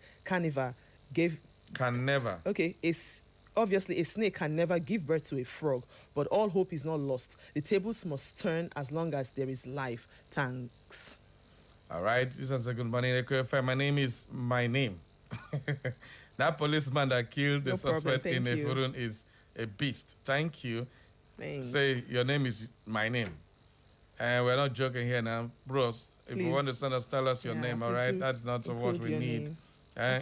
obviously a snake can never give birth to a frog, but all hope is not lost. The tables must turn as long as there is life. Thanks. All right, this is a good morning. My name. That policeman that killed the suspect in Efurun is a beast. Thank you. Thanks. Say your name is my name. And we're not joking here now. Bros, if you want to send us, tell us your name, all right? That's not what we need.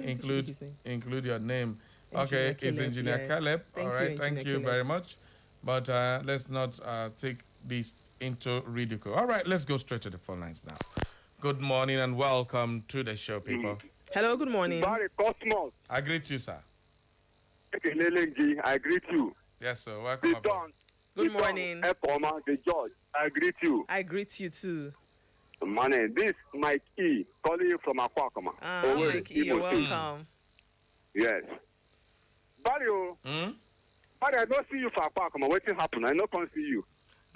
Include your name. Engineer okay, it's Engineer Caleb. All right, thank you very much. But let's not take this into ridicule. All right, let's go straight to the phone lines now. Good morning and welcome to the show, people. Hello, good morning. Barry Cosmos. I greet you, sir. I greet you. Yes, sir. Welcome. Good morning. The judge. I greet you. I greet you too. Money. This Mike E. calling you from Akwakama. Mike E, you're welcome. Yes. Barry, Barry, I don't see you for Akwakama. What happened? I don't come see you.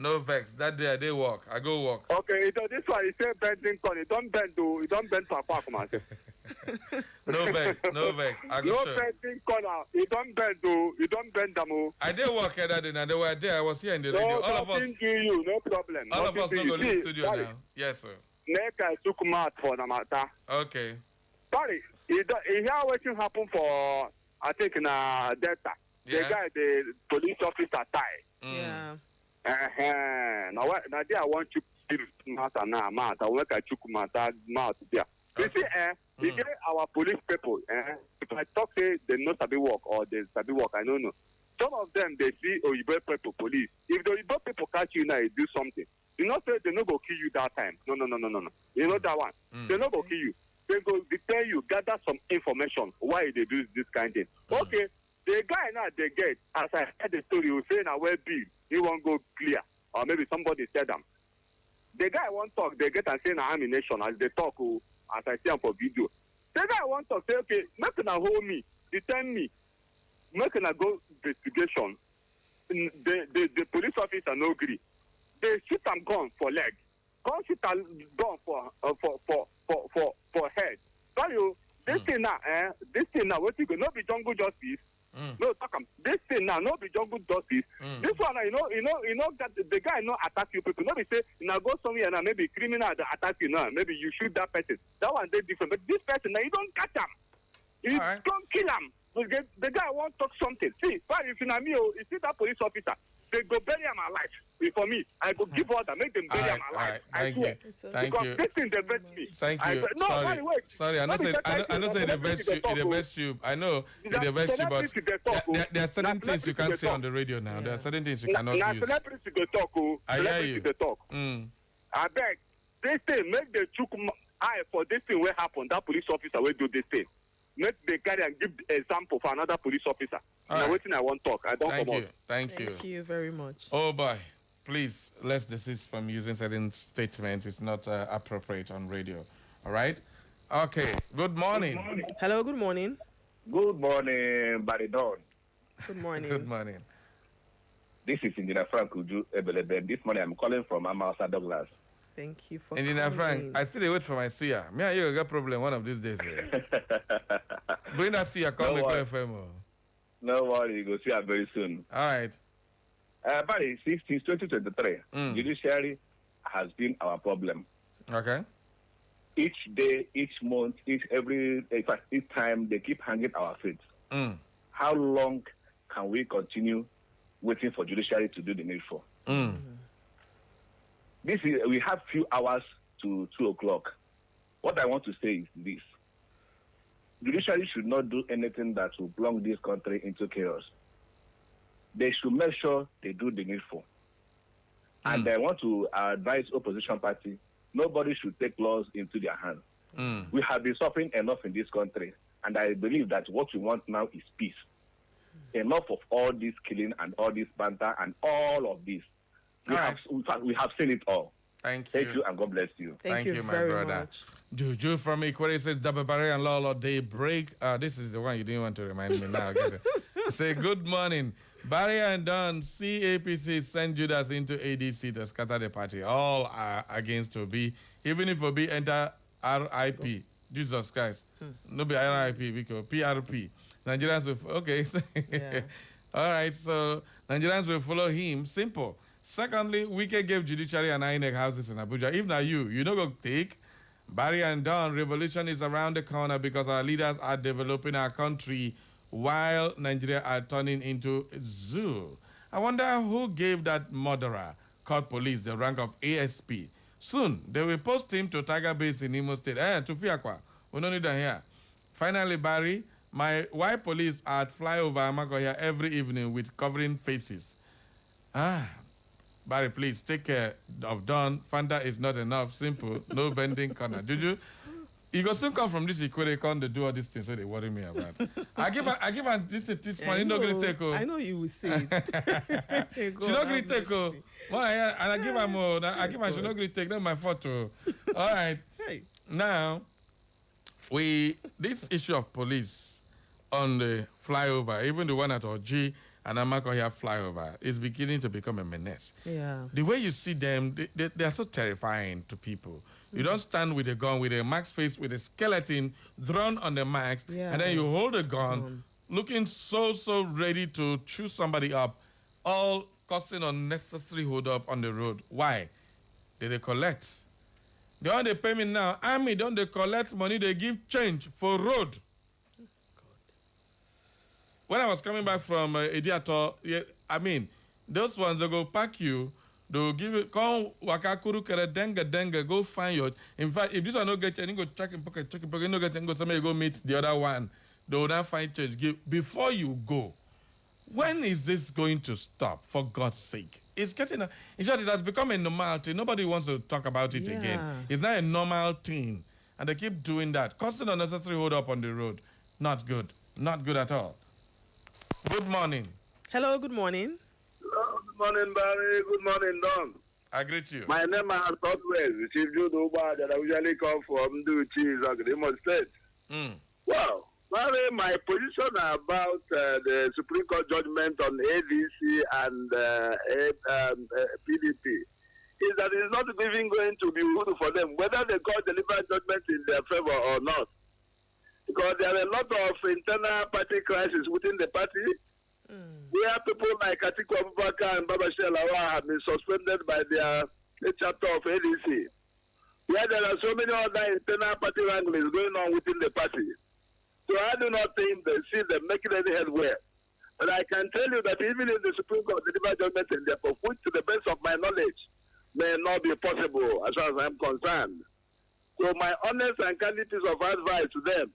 No vex. That day I did walk. I go walk. Okay, this one he said bending corner. You don't bend though. You don't bend for Akwakama. No vex. I go no bending corner. You don't bend though. You don't bend them. I did walk here that day. They were there. I was here in the radio. All of us. You, no problem. All of us don't go to the studio now. Yes, sir. Next I took mat for the matter. Okay. Barry, you hear what happen for I think in Delta. the guy, the police officer tie. Yeah. Now there I want you to matter now, matter. I want you to matter there. You see, we get our police people. If I talk say they know sabi work or they sabi work, I don't know. Some of them they see Oyibo people police. If the Oyibo people catch you now, you do something. You know say they no go kill you that time. No. You know that one. They no go kill you. They go tell you, gather some information why they do this kind of thing. Okay, the guy now they get, as I heard the story, he say now where bill, he won't go clear. Or maybe somebody said them. The guy won't talk, they get and say now ammunition as they talk, as I see him for video. The guy won't talk, say, okay, make na hold me, detain me, make na go investigation. The police officer no agree. They shoot them gun for leg. Gun shoot them gun for head. So you this thing now, what you go? No be jungle justice. No talk this thing now, no be jungle justice. This one, you know that the guy no attack you people. No be say now go somewhere and maybe criminal that attack you now. Maybe you shoot that person. That one they different. But this person now you don't catch him. You don't kill him. The guy won't talk something. See, but if you know me, you see that police officer, they go bury him alive. For me, I go give order, make them bury him alive. Thank you. Because this thing they bet me. Thank you. Sorry, I know say the best you. I know the best you, but there are certain things you can't say on the radio now. There are certain things you cannot use. Celebrity go talk. I hear you. Talk. I beg. This thing make the chook eye for this thing will happen. That police officer will do this thing. Make the guy and give example for another police officer. Now waiting I won't talk. I don't come out. Thank you. Thank you very much. Oh boy. Please, let's desist from using certain statements. It's not appropriate on radio. All right? Okay. Good morning. Hello, good morning. Good morning, Baridon. Good morning. Good morning. This is Engineer Frank Uju Ebelebe. This morning I'm calling from Amasa Douglas. Thank you for Engineer Frank, I still wait for my suya. Me and you got problem one of these days. Bring that suya, call me FM. No worry, you go see her very soon. All right. Barry, since 2023, Judiciary has been our problem. Okay. Each day, each month, each time, they keep hanging our feet. How long can we continue waiting for Judiciary to do the needful? We have few hours to 2 o'clock. What I want to say is this. Judiciary should not do anything that will plunge this country into chaos. They should make sure they do the needful. And I want to advise opposition party, nobody should take laws into their hands. We have been suffering enough in this country, and I believe that what we want now is peace. Enough of all this killing and all this banter and all of this. We have seen it all. Thank you, and God bless you. Thank you, my very brother. much. Juju from Equator says, Dababare and Lolo, they break. This is the one you didn't want to remind me now. Say, good morning. Barry and Don, CAPC send Judas into ADC to scatter the party. All are against Obi. Even if Obi enter RIP, Jesus Christ. No be RIP, because PRP. Nigerians will, okay. Yeah. All right, so Nigerians will follow him. Simple. Secondly, Wike gave Judiciary and INEC houses in Abuja. If not you don't go take. Barry and Don, revolution is around the corner because our leaders are developing our country while Nigeria are turning into a zoo. I wonder who gave that murderer, called police, the rank of ASP. Soon, they will post him to Tiger Base in Imo State. To Fiakwa. We don't need that here. Finally, Barry, my white police are at flyover Amakoya every evening with covering faces. Barry, please take care of Don. Fanta is not enough. Simple. No bending corner. Juju, you go soon come from this equator, come to do all these things so they worry me about. I give her this money, no going to take. I know you will say it. She not going to take. And I give her more. I give her, she not going to take. That's my photo. All right. Hey. Now, this issue of police on the flyover, even the one at OG, and Amakoya flyover is beginning to become a menace. Yeah. The way you see them, they are so terrifying to people. You don't stand with a gun, with a max face, with a skeleton drawn on the max, and then you hold a gun, looking so ready to chew somebody up, all causing unnecessary hold up on the road. Why? They collect. They only pay me now. Army don't they collect money, they give change for road. When I was coming back from Ediator, yeah, I mean, those ones, they'll go pack you, they'll give you, come, wakakuru, kere, denga, go find your, in fact, if this one don't get you, you go check in pocket, you don't get you, go somebody go meet the other one, they will not find change. Before you go, when is this going to stop, for God's sake? It's getting, in short, it has become a normality. Nobody wants to talk about it again. It's not a normal thing. And they keep doing that, causing unnecessary hold up on the road. Not good. Not good at all. Good morning. Hello, good morning. Hello, good morning, Barry. Good morning, Don. I greet you. My name is Southwest, Chief Jude Uba, that I usually come from Duchi, Agreement State. Well, Barry, my position about the Supreme Court judgment on ADC and PDP is that it's not even going to be good for them, whether the court deliver judgment in their favor or not. Because there are a lot of internal party crises within the party, where people like Atiku Abubakar and Babashir Lawal have been suspended by their chapter of ADC, where there are so many other internal party wranglings going on within the party. So I do not think they see them making any headway. But I can tell you that even if the Supreme Court deliver judgment in their favor, which to the best of my knowledge may not be possible as far as I'm concerned. So my honest and candid piece of advice to them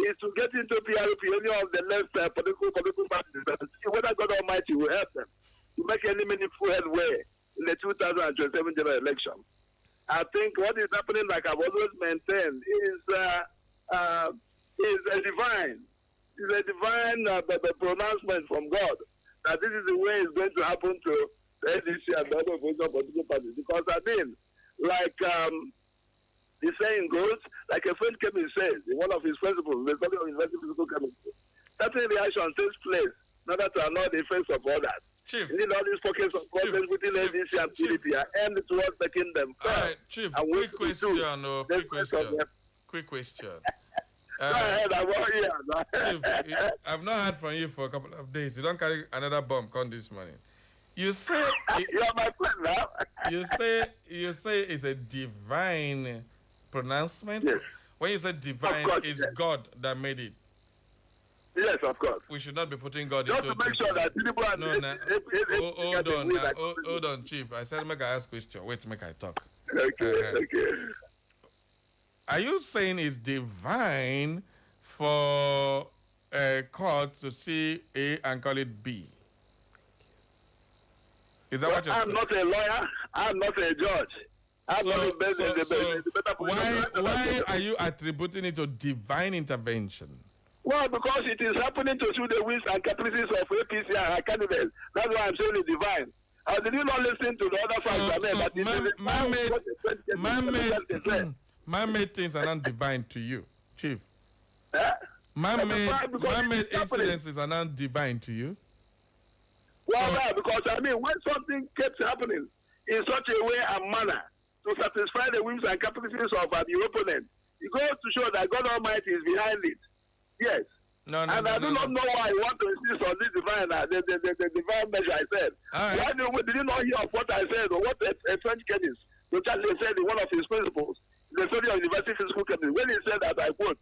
is to get into PRP, any of the left political parties, and see whether God Almighty will help them to make any meaningful headway in the 2027 general election. I think what is happening, like I've always maintained, is a divine pronouncement from God that this is the way it's going to happen to the NDC and the other political parties. Because I mean, like the saying goes, like a French chemist says in one of his principles, the study of inverted physical chemistry, certain reaction takes place in order to annul the effects of others. Chief. Indeed, all these pockets of problems within NDC and PDP are aimed towards making them fair. All right, Chief, quick question. Quick question. Go ahead, I'm all here. Chief, I've not heard from you for a couple of days. You don't carry another bomb come this morning. You say you're my friend now. you say it's a divine pronouncement. Yes. When you say divine, it's God that made it. Yes, of course. We should not be putting God just into to make sure that people hold on, Chief. I said make I ask question. Wait, make I talk. Okay. Are you saying it's divine for a court to see A and call it B? Is that what you're saying? I'm not a lawyer. I'm not a judge. Why are you attributing it to divine intervention? Well, because it is happening to suit the whims and caprices of APC and our candidates. That's why I'm saying it's divine. Did you not listen to the other facts? Man-made things are not divine to you, Chief. Man-made incidences are not divine to you. Well, because I mean, when something keeps happening in such a way and manner to satisfy the whims and caprices of your opponent, it goes to show that God Almighty is behind it. Yes. I do not know why you want to insist on this divine, the divine measure I said. Right. Did you not hear of what I said or what a French chemist, Charlie said in one of his principles, in the study of university physical chemistry, when he said that, I quote,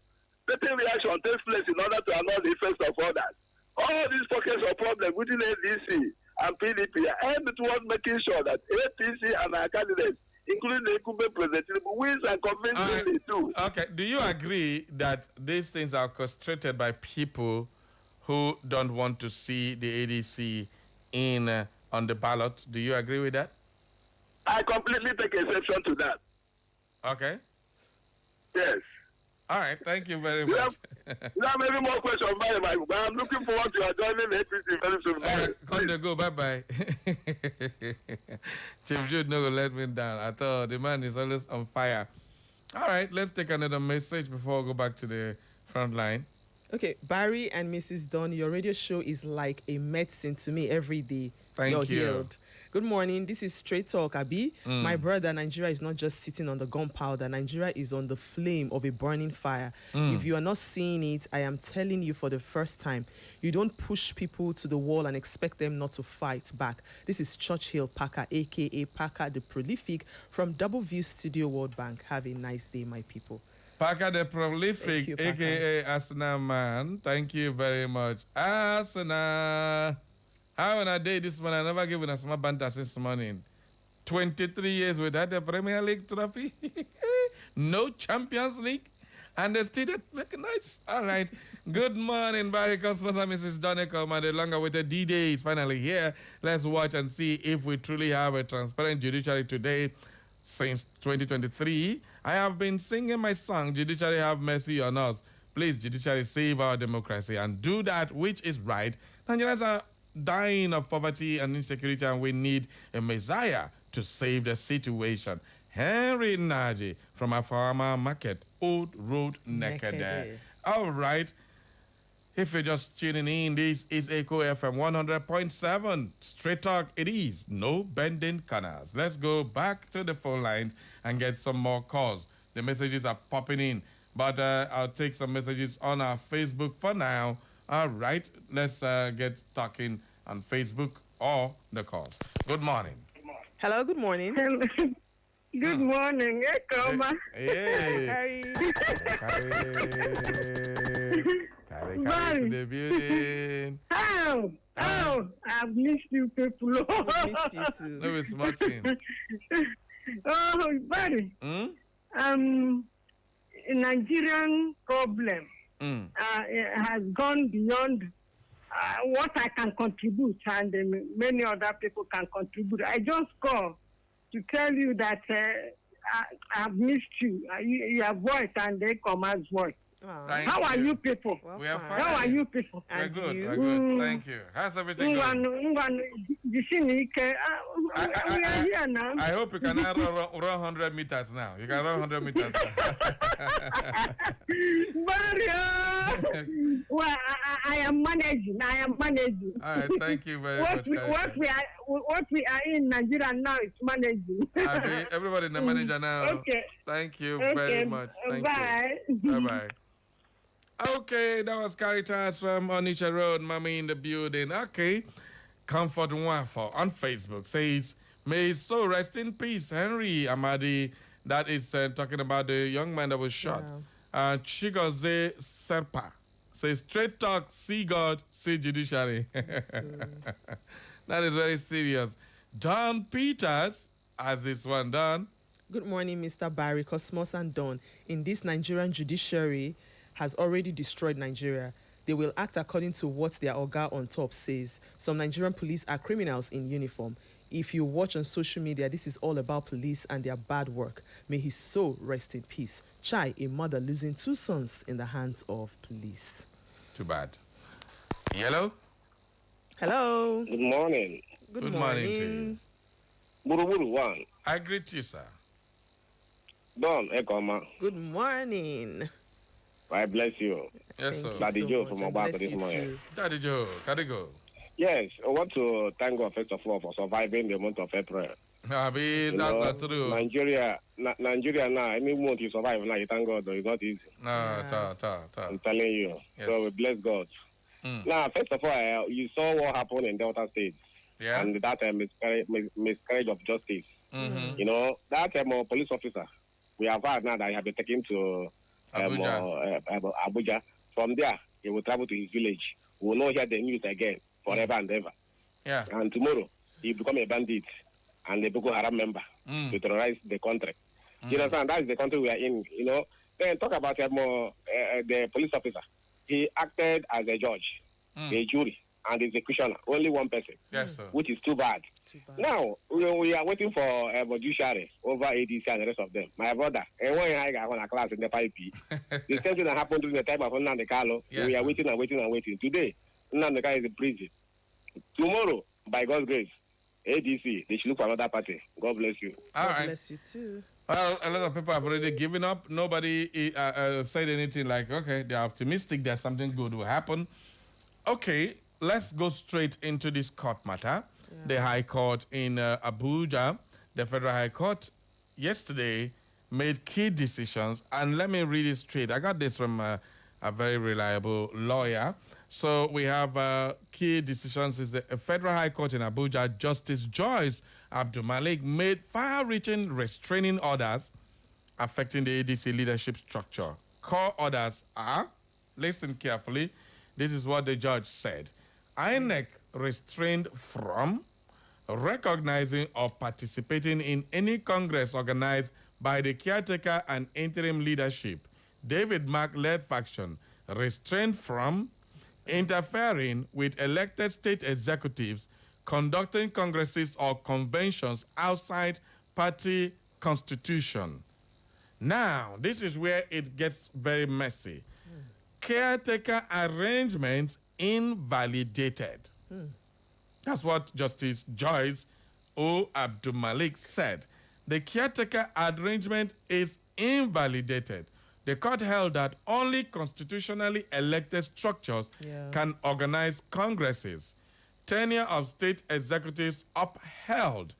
certain reaction takes place in order to annul the effects of others. All these pockets of problems within ADC and PDP are aimed towards making sure that APC and our candidates, including the incumbent president, wins and convincingly too. Okay, do you agree that these things are orchestrated by people who don't want to see the ADC in on the ballot? Do you agree with that? I completely take exception to that. Okay. Yes. All right, thank you very much. You have any more questions, but I'm looking forward to joining the APC very soon. Come to go, bye-bye. Chief Jude no will let me down at all. The man is always on fire. All right, let's take another message before we go back to the front line. Okay, Barry and Mrs. Dunn, your radio show is like a medicine to me every day. Thank You're you. Healed. Good morning. This is Straight Talk, Abi. My brother, Nigeria is not just sitting on the gunpowder. Nigeria is on the flame of a burning fire. If you are not seeing it, I am telling you for the first time, you don't push people to the wall and expect them not to fight back. This is Churchill Packer, a.k.a. Packer the Prolific, from Double View Studio World Bank. Have a nice day, my people. Parker the Prolific, you, a.k.a. Asana Man. Thank you very much. Asana. How on a day this one? I never given us my banter since morning. 23 years without the Premier League trophy. No Champions League. And they still make nice. All right. Good morning, Barry Cosmos and Mrs. Donekom. And the longer-awaited D-Day is finally here. Let's watch and see if we truly have a transparent judiciary today. Since 2023, I have been singing my song, Judiciary Have Mercy on Us. Please, Judiciary, save our democracy and do that which is right. Nigerians are dying of poverty and insecurity, and we need a messiah to save the situation. Henry Naji from Afama Market, Old Road, Nekede. All right. If you're just tuning in, this is Echo FM 100.7. Straight talk it is. No bending corners. Let's go back to the phone lines and get some more calls. The messages are popping in, but I'll take some messages on our Facebook for now. All right. Let's get talking on Facebook or the calls. Good morning. Hello, good morning. Good morning, Echo. Hey. Carry to the building. Oh, I've missed you people. I missed you too. No, it's Martin. Oh, buddy. Nigerian problem has gone beyond what I can contribute, and many other people can contribute. I just call to tell you that I've missed you. Your voice and the commerce voice. How are you people? We are fine. How are you people? We're good. We're good. Thank you. How's everything going? We are here now. I hope you can run 100 meters now. You can run 100 meters now. Well, I am managing. All right. Thank you very much. What we are in Nigeria now is managing. Everybody in the manager now. Okay. Thank you very much. Thank you. Bye-bye. Okay, that was Caritas from Onitsha Road, Mommy in the building. Okay, Comfort Waffle on Facebook says, may his soul rest in peace, Henry Amadi. That is talking about the young man that was shot. Chigoze Serpa says, straight talk, see God, see judiciary. That is very serious. Don Peters has this one done. Good morning, Mr. Barry, Cosmos and Don. In this Nigerian judiciary has already destroyed Nigeria. They will act according to what their Oga on top says. Some Nigerian police are criminals in uniform. If you watch on social media, this is all about police and their bad work. May his soul rest in peace. Chai, a mother losing 2 sons in the hands of police. Too bad. Yellow? Hello. Good morning. Good morning to you. Buru one. I greet you, sir. Don Ekoma. Good morning. I bless you. Yes, sir. Daddy Joe from Obaka this morning. Daddy Joe, can you go? Yes, I want to thank God first of all for surviving the month of April. I mean, that's not true. Nigeria now, any month you survive now, you thank God, though, it's not easy. No, I'm telling you. Yes. So we bless God. Now, first of all, you saw what happened in Delta State. Yeah. And that miscarriage of justice. Mm-hmm. You know, that police officer, we have heard now that he has been taken to Abuja. From there, he will travel to his village. We will not hear the news again forever and ever. Yeah. And tomorrow, he become a bandit and a Boko Haram member to terrorize the country. You understand? That is the country we are in. You know. Then talk about the police officer. He acted as a judge, a jury, and executioner. Only one person. Yes, sir. Which is too bad. Now, we are waiting for judiciary over ADC and the rest of them. My brother, and when I got on a class in the pipe, the same thing that happened during the time of Nnamdi Kanu. Yes, we are waiting and waiting and waiting. Today, Nnamdi Kanu is in prison. Tomorrow, by God's grace, ADC, they should look for another party. God bless you. All God right. bless you too. Well, a lot of people have already given up. Nobody said anything like, okay, they're optimistic that something good will happen. Okay, let's go straight into this court matter. Yeah. The High Court in Abuja, the Federal High Court, yesterday made key decisions. And let me read it straight. I got this from a very reliable lawyer. So we have key decisions. Is the Federal High Court in Abuja, Justice Joyce Abdul Malik made far-reaching restraining orders affecting the ADC leadership structure. Core orders are, listen carefully, this is what the judge said. INEC restrained from recognizing or participating in any congress organized by the caretaker and interim leadership, David Mark-led faction, restrained from interfering with elected state executives, conducting congresses or conventions outside party constitution. Now, this is where it gets very messy. Caretaker arrangements invalidated. That's what Justice Joyce O. Abdul Malik said. The caretaker arrangement is invalidated. The court held that only constitutionally elected structures can organize congresses. Tenure of state executives upheld.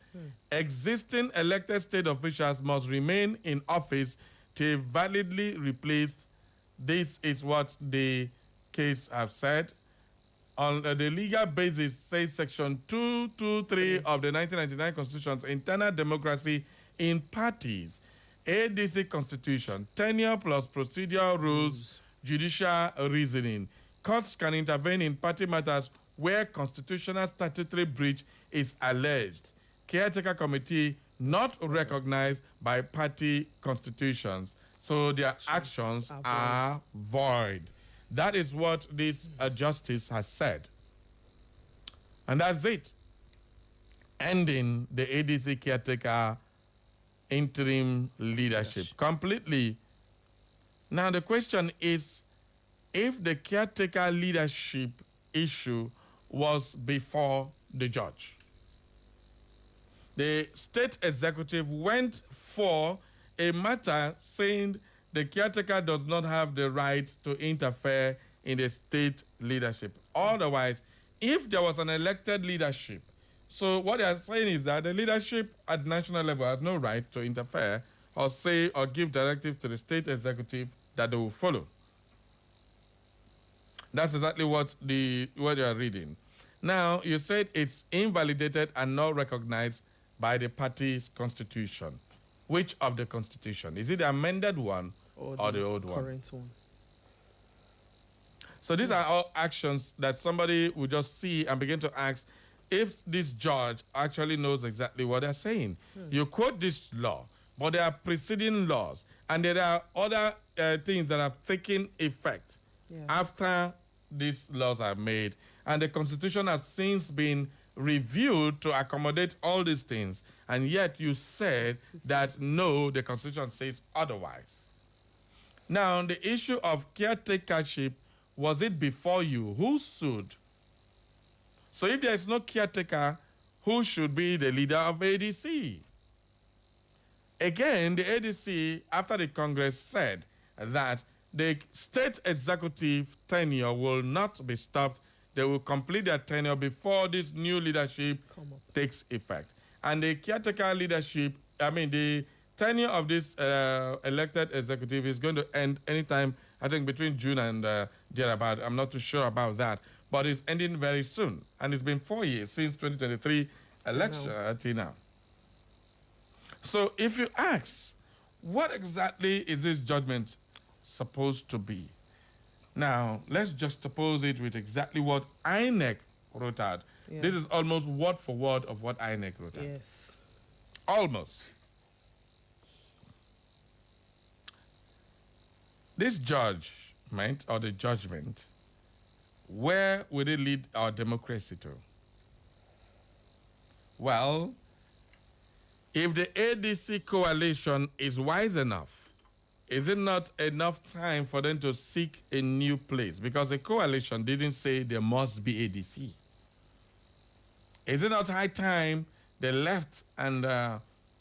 Existing elected state officials must remain in office till validly replaced. This is what the case have said. On the legal basis, says Section 223 of the 1999 Constitution's internal democracy in parties, ADC Constitution, tenure plus procedural rules, judicial reasoning. Courts can intervene in party matters where constitutional statutory breach is alleged. Caretaker committee not recognized by party constitutions, so their actions are void. That is what this justice has said. And that's it. Ending the ADC caretaker interim leadership completely. Now the question is, if the caretaker leadership issue was before the judge, the state executive went for a matter saying the caretaker does not have the right to interfere in the state leadership. Otherwise, if there was an elected leadership, so what they are saying is that the leadership at national level has no right to interfere or say or give directives to the state executive that they will follow. That's exactly what you are reading. Now, you said it's invalidated and not recognized by the party's constitution. Which of the constitution? Is it the amended one or the old one? Current one. So these are all actions that somebody will just see and begin to ask if this judge actually knows exactly what they're saying. You quote this law, but there are preceding laws, and there are other things that have taken effect after these laws are made, and the Constitution has since been reviewed to accommodate all these things, and yet you said that no, the Constitution says otherwise. Now, the issue of caretakership, was it before you? Who sued? So if there is no caretaker, who should be the leader of ADC? Again, the ADC, after the Congress said that the state executive tenure will not be stopped, they will complete their tenure before this new leadership takes effect. And the caretaker leadership, the tenure of this elected executive is going to end anytime, I think, between June and thereabout. I'm not too sure about that. But it's ending very soon. And it's been 4 years since 2023 election until now. So if you ask, what exactly is this judgment supposed to be? Now, let's just suppose it with exactly what INEC wrote out. Yeah. This is almost word for word of what INEC wrote out. Yes. Almost. This judgment, or the judgment, where would it lead our democracy to? Well, if the ADC coalition is wise enough, is it not enough time for them to seek a new place? Because the coalition didn't say there must be ADC. Is it not high time they left and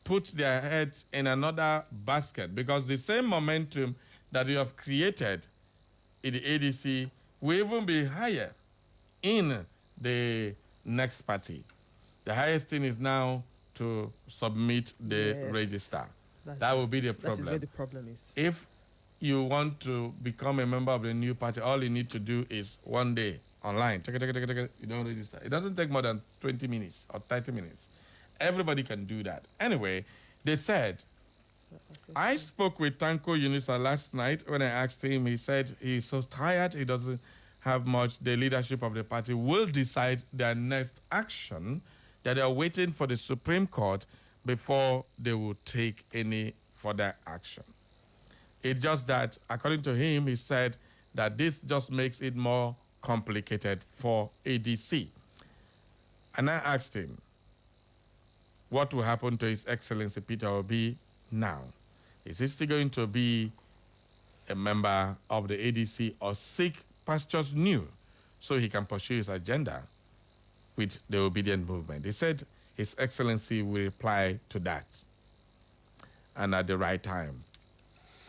put their heads in another basket? Because the same momentum that you have created in the ADC will even be higher in the next party. The highest thing is now to submit the register. That will be the problem. That is where the problem is. If you want to become a member of the new party, all you need to do is one day online. You don't register. It doesn't take more than 20 minutes or 30 minutes. Everybody can do that. Anyway, they said I spoke with Tanko Unisa last night. When I asked him, he said he's so tired, he doesn't have much. The leadership of the party will decide their next action, that they are waiting for the Supreme Court before they will take any further action. It's just that, according to him, he said that this just makes it more complicated for ADC. And I asked him what will happen to His Excellency Peter Obi now. Is he still going to be a member of the ADC or seek pastures new so he can pursue his agenda with the obedient movement? He said His Excellency will reply to that and at the right time.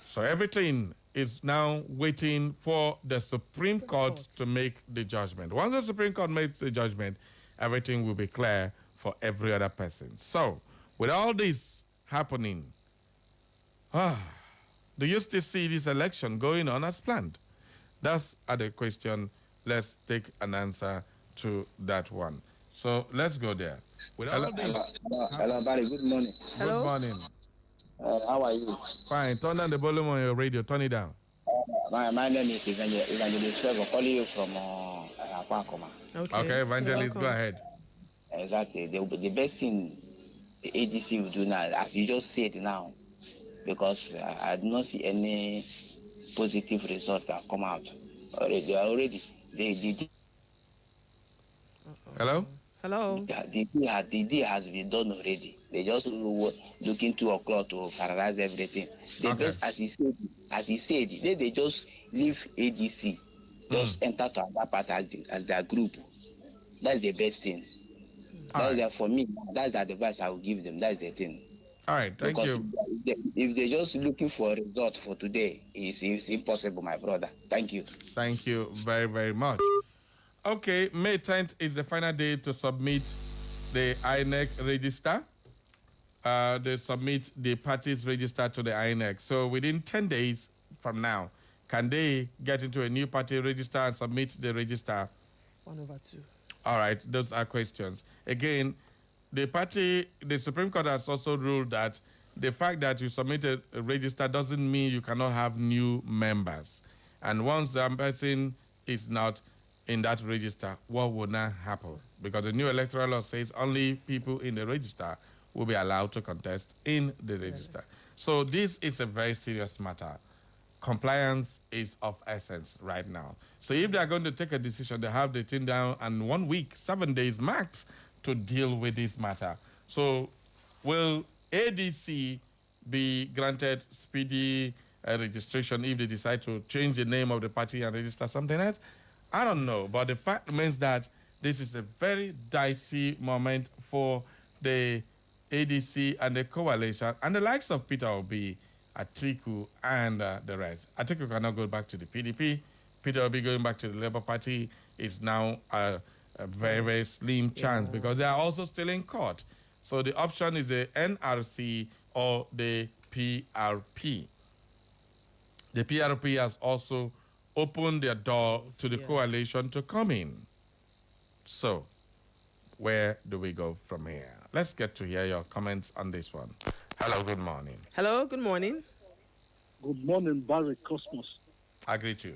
So everything is now waiting for the Supreme Court to make the judgment. Once the Supreme Court makes the judgment, everything will be clear for every other person. So, with all this happening, do you still see this election going on as planned? That's the question. Let's take an answer to that one. So, let's go there. Hello, Barry. Good morning. Good morning. How are you? Fine. Turn down the volume on your radio. Turn it down. My name is Evangelist Trevor, calling you from Akwankoma. Okay, Evangelist, go ahead. Exactly. The best thing the ADC will do now, as you just said now, because I do not see any positive result that come out. Already. Hello? Hello? The deal has been done already. They just looking 2 o'clock to finalize everything. The best, as he said, they just leave ADC, just enter to another part as their group. That's the best thing. For me, that's the advice I will give them. That's the thing. All right, thank you. If they're just looking for a result for today, it's impossible, my brother. Thank you. Thank you very, very much. Okay, May 10th is the final day to submit the INEC register. They submit the party's register to the INEC. So within 10 days from now, can they get into a new party register and submit the register? 1/2. All right, those are questions. Again, the Supreme Court has also ruled that the fact that you submitted a register doesn't mean you cannot have new members. And once the person is not in that register, what will not happen? Because the new electoral law says only people in the register will be allowed to contest in the register. So this is a very serious matter. Compliance is of essence right now. So if they are going to take a decision, they have the thing down and 1 week, 7 days max to deal with this matter. So will ADC be granted speedy registration if they decide to change the name of the party and register something else? I don't know, but the fact remains that this is a very dicey moment for the ADC and the coalition and the likes of Peter Obi, Atiku, and the rest. Atiku cannot go back to the PDP. Peter Obi going back to the Labour Party is now a very, very slim chance because they are also still in court. So the option is the NRC or the PRP. The PRP has also opened their door to the coalition to come in. So where do we go from here? Let's get to hear your comments on this one. Hello, good morning. Hello, good morning. Good morning, Barry Cosmos. I greet you.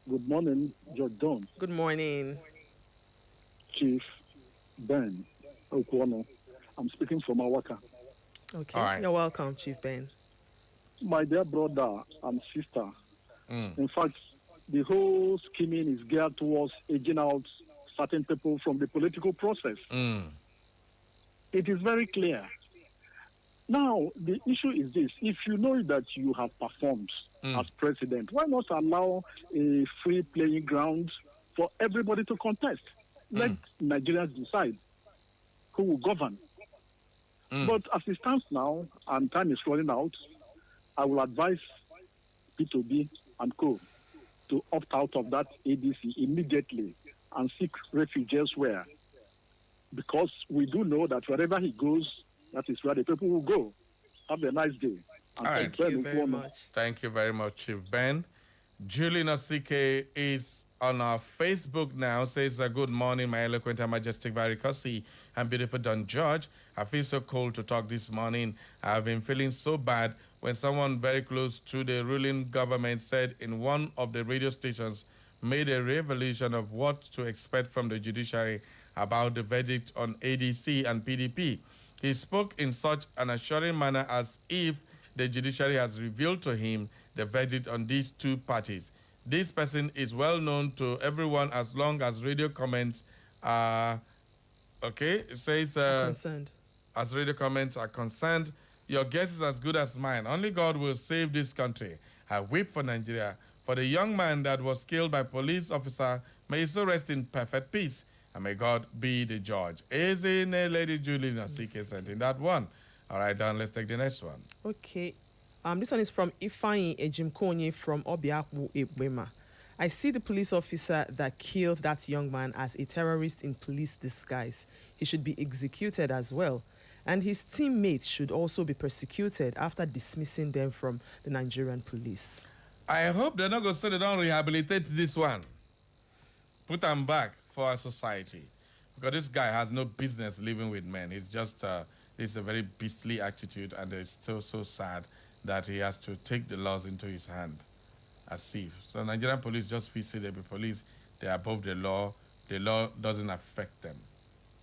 Good morning, Jordan. Good morning. Chief Ben Okwono. I'm speaking from Awaka. Okay, right. You're welcome, Chief Ben. My dear brother and sister, in fact, the whole scheming is geared towards edging out certain people from the political process. It is very clear. Now, the issue is this. If you know that you have performed as president, why not allow a free playing ground for everybody to contest? Let Nigerians decide who will govern. But as it stands now, and time is running out, I will advise P2B and co to opt out of that ADC immediately and seek refuge elsewhere. Because we do know that wherever he goes, that is where the people will go. Have a nice day. And thank you very much. Thank you very much, Chief Ben. Julie Nasike is on our Facebook now, says, good morning, my eloquent and majestic Varikosi and beautiful Don George. I feel so cold to talk this morning. I've been feeling so bad when someone very close to the ruling government said in one of the radio stations made a revelation of what to expect from the judiciary about the verdict on ADC and PDP. He spoke in such an assuring manner as if the judiciary has revealed to him the verdict on these two parties. This person is well known to everyone as long as radio comments are, okay, it says, concerned. As radio comments are concerned, your guess is as good as mine. Only God will save this country. I weep for Nigeria. For the young man that was killed by police officer, may he so rest in perfect peace, and may God be the judge. Isn't Lady Julie Nasike sent in that one? All right, Dan, let's take the next one. Okay. This one is from Ifeanyi Ejimkonye from Obiakwu Ebwema. I see the police officer that killed that young man as a terrorist in police disguise. He should be executed as well. And his teammates should also be persecuted after dismissing them from the Nigerian police. I hope they're not going to say they don't rehabilitate this one. Put them back for our society. Because this guy has no business living with men. It's just, it's a very beastly attitude, and it's still so sad that he has to take the laws into his hand as thief. So Nigerian police just feel they be police. They're above the law. The law doesn't affect them.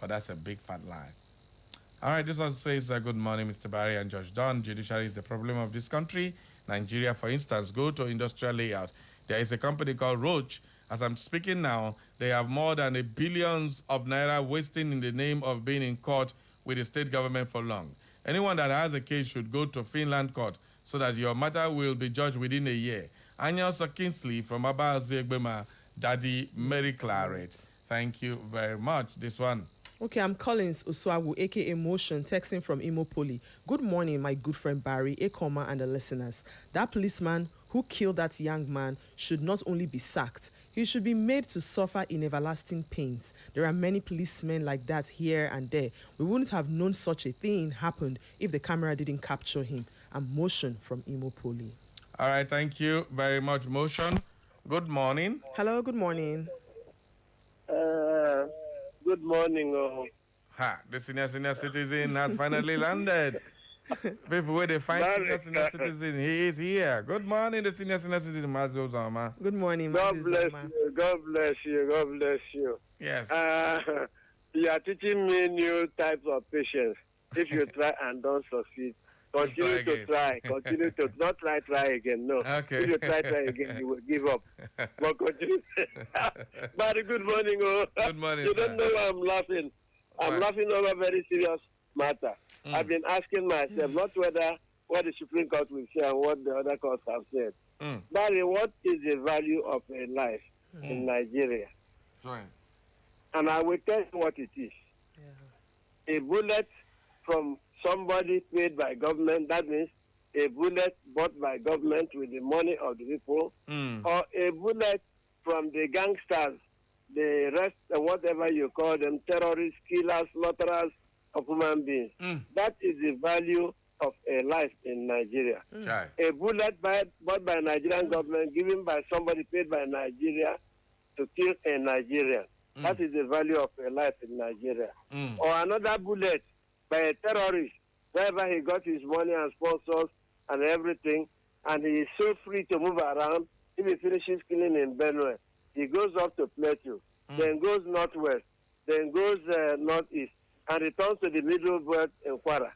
But that's a big fat lie. All right, this one says, good morning, Mr. Barry and Josh Dunn. Judiciary is the problem of this country. Nigeria, for instance, go to industrial layout. There is a company called Roach. As I'm speaking now, they have more than $1 billion of naira wasting in the name of being in court with the state government for long. Anyone that has a case should go to Finland court so that your matter will be judged within a year. Anyelsa Kingsley from Abazegbema, Daddy Mary Claret. Thank you very much. This one. Okay, I'm Collins Uswagu, a.k.a. Motion, texting from Imopoli. Good morning, my good friend Barry, Akoma, and the listeners. That policeman who killed that young man should not only be sacked, he should be made to suffer in everlasting pains. There are many policemen like that here and there. We wouldn't have known such a thing happened if the camera didn't capture him. I'm Motion from Imopoli. All right, thank you very much, Motion. Good morning. Hello, good morning. Good morning. The senior citizen has finally landed. People, where they find senior citizen, he is here. Good morning, the senior citizen, Mazio Zama. Good morning, God bless you. God bless you. God bless you. Yes. You are teaching me new types of patience. If you try and don't succeed, continue to try. Continue to not try again. No. Okay. If you try again, you will give up. But continue. But good morning. Good morning, you sir. don't know why I'm laughing. I'm laughing over a very serious matter. I've been asking myself not whether what the Supreme Court will say and what the other courts have said. Barry, what is the value of a life in Nigeria? Right. And I will tell you what it is. A bullet from somebody paid by government, that means a bullet bought by government with the money of the people, or a bullet from the gangsters, the rest, whatever you call them, terrorists, killers, slaughterers of human beings. That is the value of a life in Nigeria. A bullet bought by Nigerian government, given by somebody paid by Nigeria to kill a Nigerian. That is the value of a life in Nigeria. Or another bullet by a terrorist, wherever he got his money and sponsors and everything, and he is so free to move around. If he finishes killing in Benue, he goes up to Plateau, then goes northwest, then goes northeast, and returns to the middle belt in Kwara.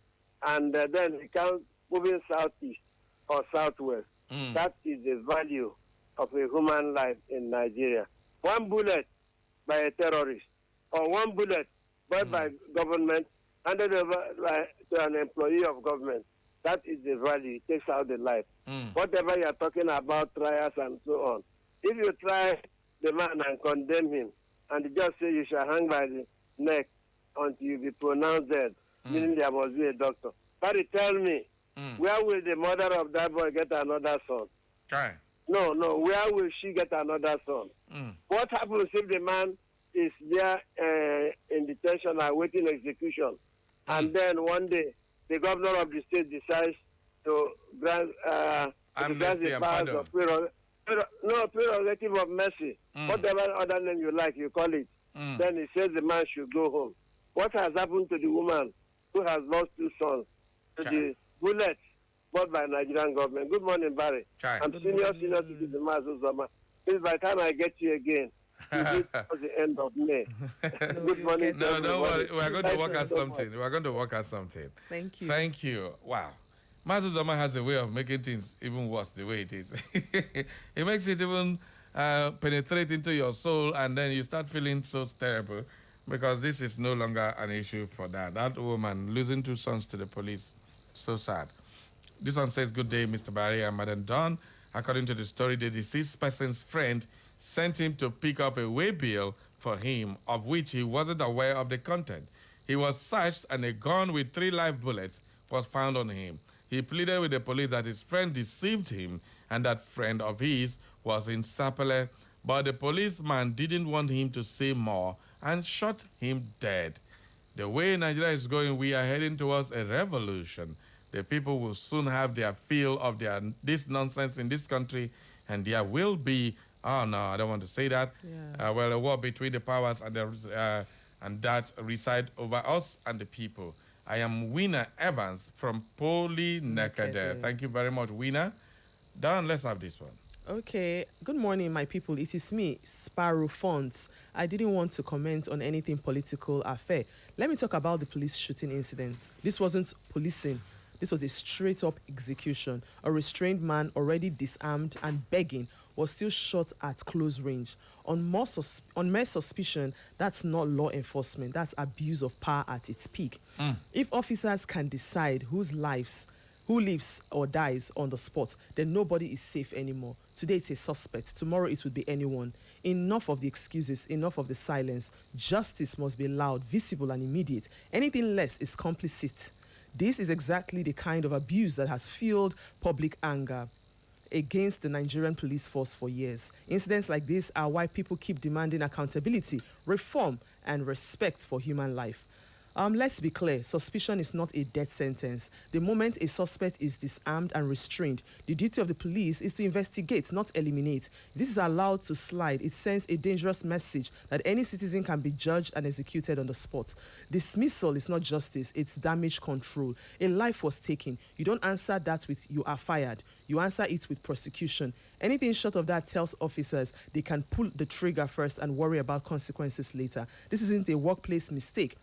And then he comes moving southeast or southwest. That is the value of a human life in Nigeria. One bullet by a terrorist, or one bullet bought by government, handed over to an employee of government. That is the value. It takes out the life. Whatever you are talking about, trials and so on. If you try the man and condemn him, and the judge say you shall hang by the neck until you be pronounced dead, meaning there must be a doctor. But tell me, where will the mother of that boy get another son? No, where will she get another son? What happens if the man is there in detention awaiting execution, and then one day the governor of the state decides to grant the powers of prerogative of mercy, whatever other name you like, you call it. Then he says the man should go home. What has happened to the woman who has lost 2 sons to the bullets bought by Nigerian government. Good morning, Barry. I'm senior citizen Mazuzama. It's by the time I get you again. It was the end of May. Good morning. No, don't worry. We're going to work out something. We're going to work out something. Thank you. Thank you. Wow. Mazuzama has a way of making things even worse the way it is. It makes it even penetrate into your soul, and then you start feeling so terrible because this is no longer an issue for that. That woman losing 2 sons to the police, so sad. This one says, good day, Mr. Barry and Madam Dawn. According to the story, the deceased person's friend sent him to pick up a way bill for him, of which he wasn't aware of the content. He was searched and a gun with 3 live bullets was found on him. He pleaded with the police that his friend deceived him and that friend of his was in Sapele, but the policeman didn't want him to say more and shot him dead. The way Nigeria is going, we are heading towards a revolution. The people will soon have their feel of this nonsense in this country, and there will be, oh no, I don't want to say that, well, a war between the powers and that reside over us and the people. I am Winner Evans from Poli Nekede. Thank you very much, Winner. Don, let's have this one. Okay. Good morning, my people. It is me, Sparrow Fonts. I didn't want to comment on anything political affair. Let me talk about the police shooting incident. This wasn't policing. This was a straight-up execution. A restrained man, already disarmed and begging, was still shot at close range. On mere suspicion, that's not law enforcement. That's abuse of power at its peak. If officers can decide who lives or dies on the spot, then nobody is safe anymore. Today it's a suspect. Tomorrow it would be anyone. Enough of the excuses. Enough of the silence. Justice must be loud, visible, and immediate. Anything less is complicit. This is exactly the kind of abuse that has fueled public anger against the Nigerian police force for years. Incidents like this are why people keep demanding accountability, reform, and respect for human life. Let's be clear, suspicion is not a death sentence. The moment a suspect is disarmed and restrained, the duty of the police is to investigate, not eliminate. If this is allowed to slide, it sends a dangerous message that any citizen can be judged and executed on the spot. Dismissal is not justice, it's damage control. A life was taken. You don't answer that with "you are fired." You answer it with prosecution. Anything short of that tells officers they can pull the trigger first and worry about consequences later. This isn't a workplace mistake.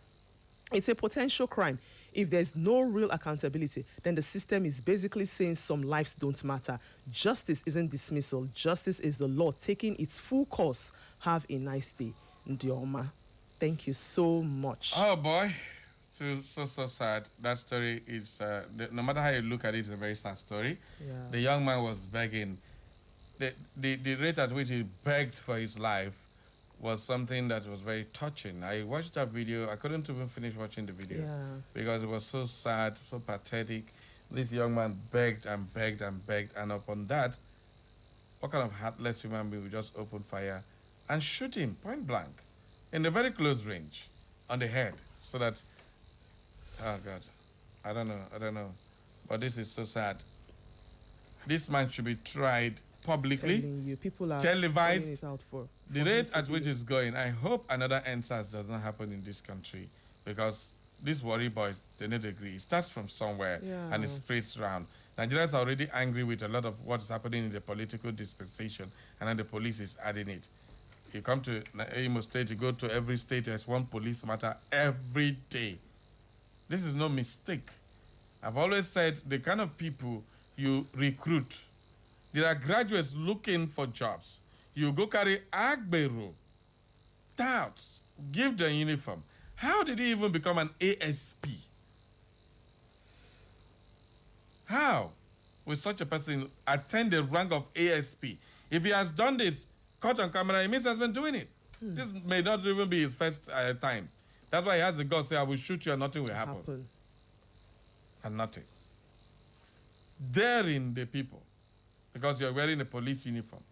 It's a potential crime. If there's no real accountability, then the system is basically saying some lives don't matter. Justice isn't dismissal. Justice is the law taking its full course. Have a nice day. Ndioma. Thank you so much. Oh, boy. So sad. That story is, no matter how you look at it, it's a very sad story. Yeah. The young man was begging. The rate at which he begged for his life was something that was very touching. I watched that video. I couldn't even finish watching the video because it was so sad, so pathetic. This young man begged and begged and begged, and upon that, what kind of heartless human being would just open fire and shoot him point blank in a very close range on the head, so that, oh God, I don't know. But this is so sad. This man should be tried publicly, Telling you, people are televised. calling it out for The rate at which it's going, I hope another NSAS does not happen in this country, because these worry boys, they need to agree. It starts from somewhere and it spreads around. Nigerians are already angry with a lot of what's happening in the political dispensation, and then the police is adding it. You come to Imo State, you go to every state, there's one police matter every day. This is no mistake. I've always said the kind of people you recruit, there are graduates looking for jobs. You go carry Agbero, touts, give them uniform. How did he even become an ASP? How will such a person attain the rank of ASP? If he has done this, caught on camera, it means he has been doing it. This may not even be his first time. That's why he has the guts to say, I will shoot you and nothing will happen. And nothing. Daring the people, because you're wearing a police uniform.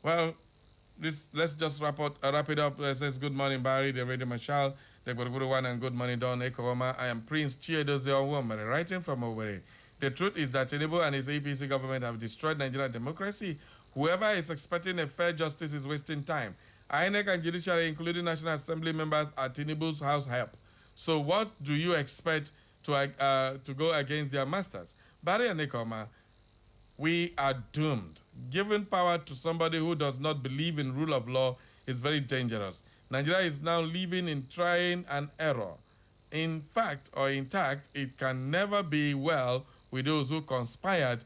Well, let's just wrap it up. It says, good morning, Barry, the Radio Marshal, the Guruguru One, and good morning, Don Ekowama. I am Prince Chiedozie Onwomere, writing from Owerri. The truth is that Tinubu and his APC government have destroyed Nigerian democracy. Whoever is expecting a fair justice is wasting time. INEC and Judiciary, including National Assembly members, are Tinubu's house help. So what do you expect to go against their masters? Barry and Ekoma, we are doomed. Giving power to somebody who does not believe in rule of law is very dangerous. Nigeria is now living in trying and error. In fact or intact, it can never be well with those who conspired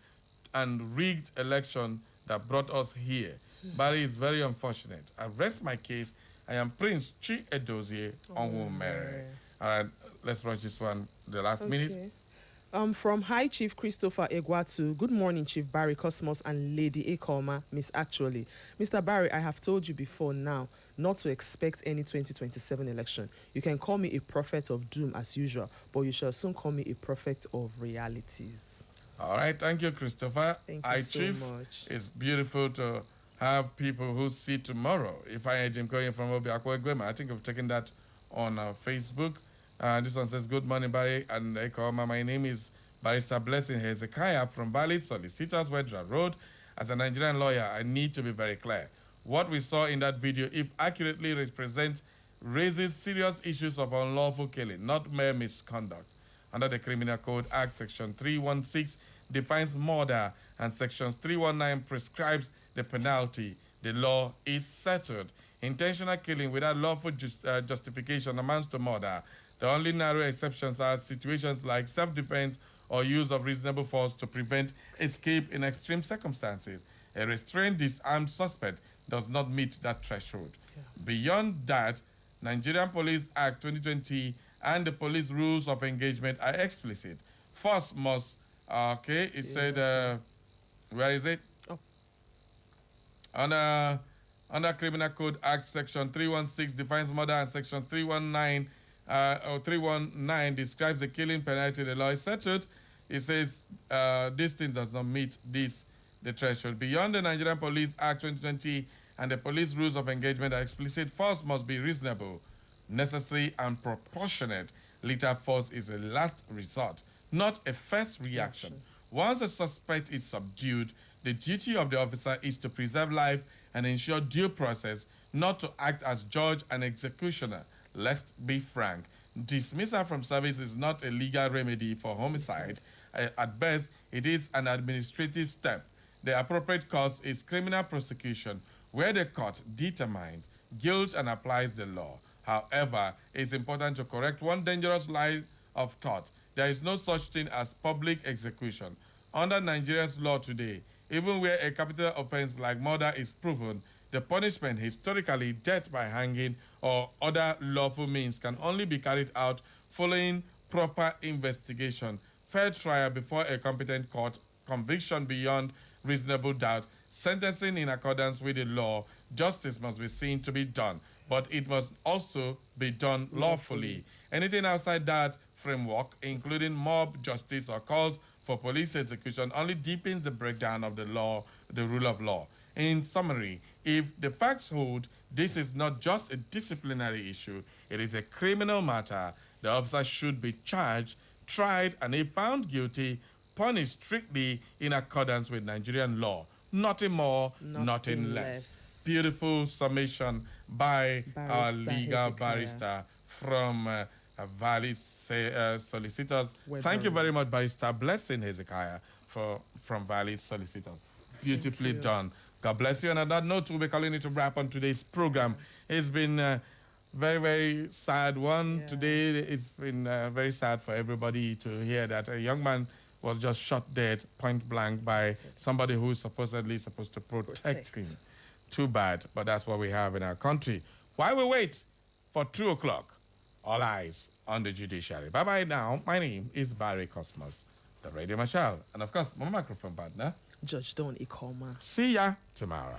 and rigged election that brought us here. Barry is very unfortunate. I rest my case. I am Prince Chi Edozie Onwumere. All right, let's rush this one the last minute. From High Chief Christopher Egwatu, good morning, Chief Barry Cosmos and Lady Ekoma, Miss Actually. Mr. Barry, I have told you before now not to expect any 2027 election. You can call me a prophet of doom as usual, but you shall soon call me a prophet of realities. All right, thank you, Christopher. Thank you so Chief, much. It's beautiful to have people who see tomorrow. If I am going from Obiakwa Gwema, I think I've taken that on Facebook. This one says, good morning, Barry and Ekoma. My name is Barrister Blessing Hezekiah from Valley Solicitors, Wedra Road. As a Nigerian lawyer, I need to be very clear. What we saw in that video, if accurately represents, raises serious issues of unlawful killing, not mere misconduct. Under the Criminal Code Act, Section 316 defines murder, and Sections 319 prescribes the penalty. The law is settled. Intentional killing without lawful justification amounts to murder. The only narrow exceptions are situations like self-defense or use of reasonable force to prevent escape in extreme circumstances. A restrained disarmed suspect does not meet that threshold. Beyond that, Nigerian Police Act 2020 and the police rules of engagement are explicit. Force must, it said, where is it? Under Criminal Code Act, Section 316 defines murder, and Section 319 describes the killing penalty. The law is settled. It says this thing does not meet the threshold. Beyond the Nigerian Police Act 2020 and the police rules of engagement are explicit. Force must be reasonable, necessary, and proportionate. Lethal force is a last resort, not a first reaction. Once a suspect is subdued, the duty of the officer is to preserve life and ensure due process, not to act as judge and executioner. Let's be frank. Dismissal from service is not a legal remedy for homicide. At best, it is an administrative step. The appropriate course is criminal prosecution, where the court determines guilt and applies the law. However, it's important to correct one dangerous line of thought. There is no such thing as public execution. Under Nigeria's law today, even where a capital offense like murder is proven, the punishment, historically death by hanging or other lawful means, can only be carried out following proper investigation, fair trial before a competent court, conviction beyond reasonable doubt, sentencing in accordance with the law. Justice must be seen to be done, but it must also be done lawfully. Anything outside that framework, including mob justice or calls for police execution, only deepens the breakdown of the law, the rule of law. In summary, if the facts hold, this is not just a disciplinary issue, it is a criminal matter. The officer should be charged, tried, and if found guilty, punished strictly in accordance with Nigerian law. Nothing more, nothing less. Beautiful summation by our legal barrister from Valley Solicitors. Thank you very much, Barrister Blessing Hezekiah from Valley Solicitors. Beautifully done. God bless you. And on that note, we'll be calling it to wrap on today's program. It's been a very, very sad one today. It's been very sad for everybody to hear that a young man was just shot dead, point blank, by somebody who is supposedly supposed to protect him. Too bad, but that's what we have in our country. While we wait for 2 o'clock, all eyes on the judiciary. Bye-bye now. My name is Barry Cosmos, the Radio Marshal, and of course, my microphone partner, Judge Don Ikoma. See ya tomorrow.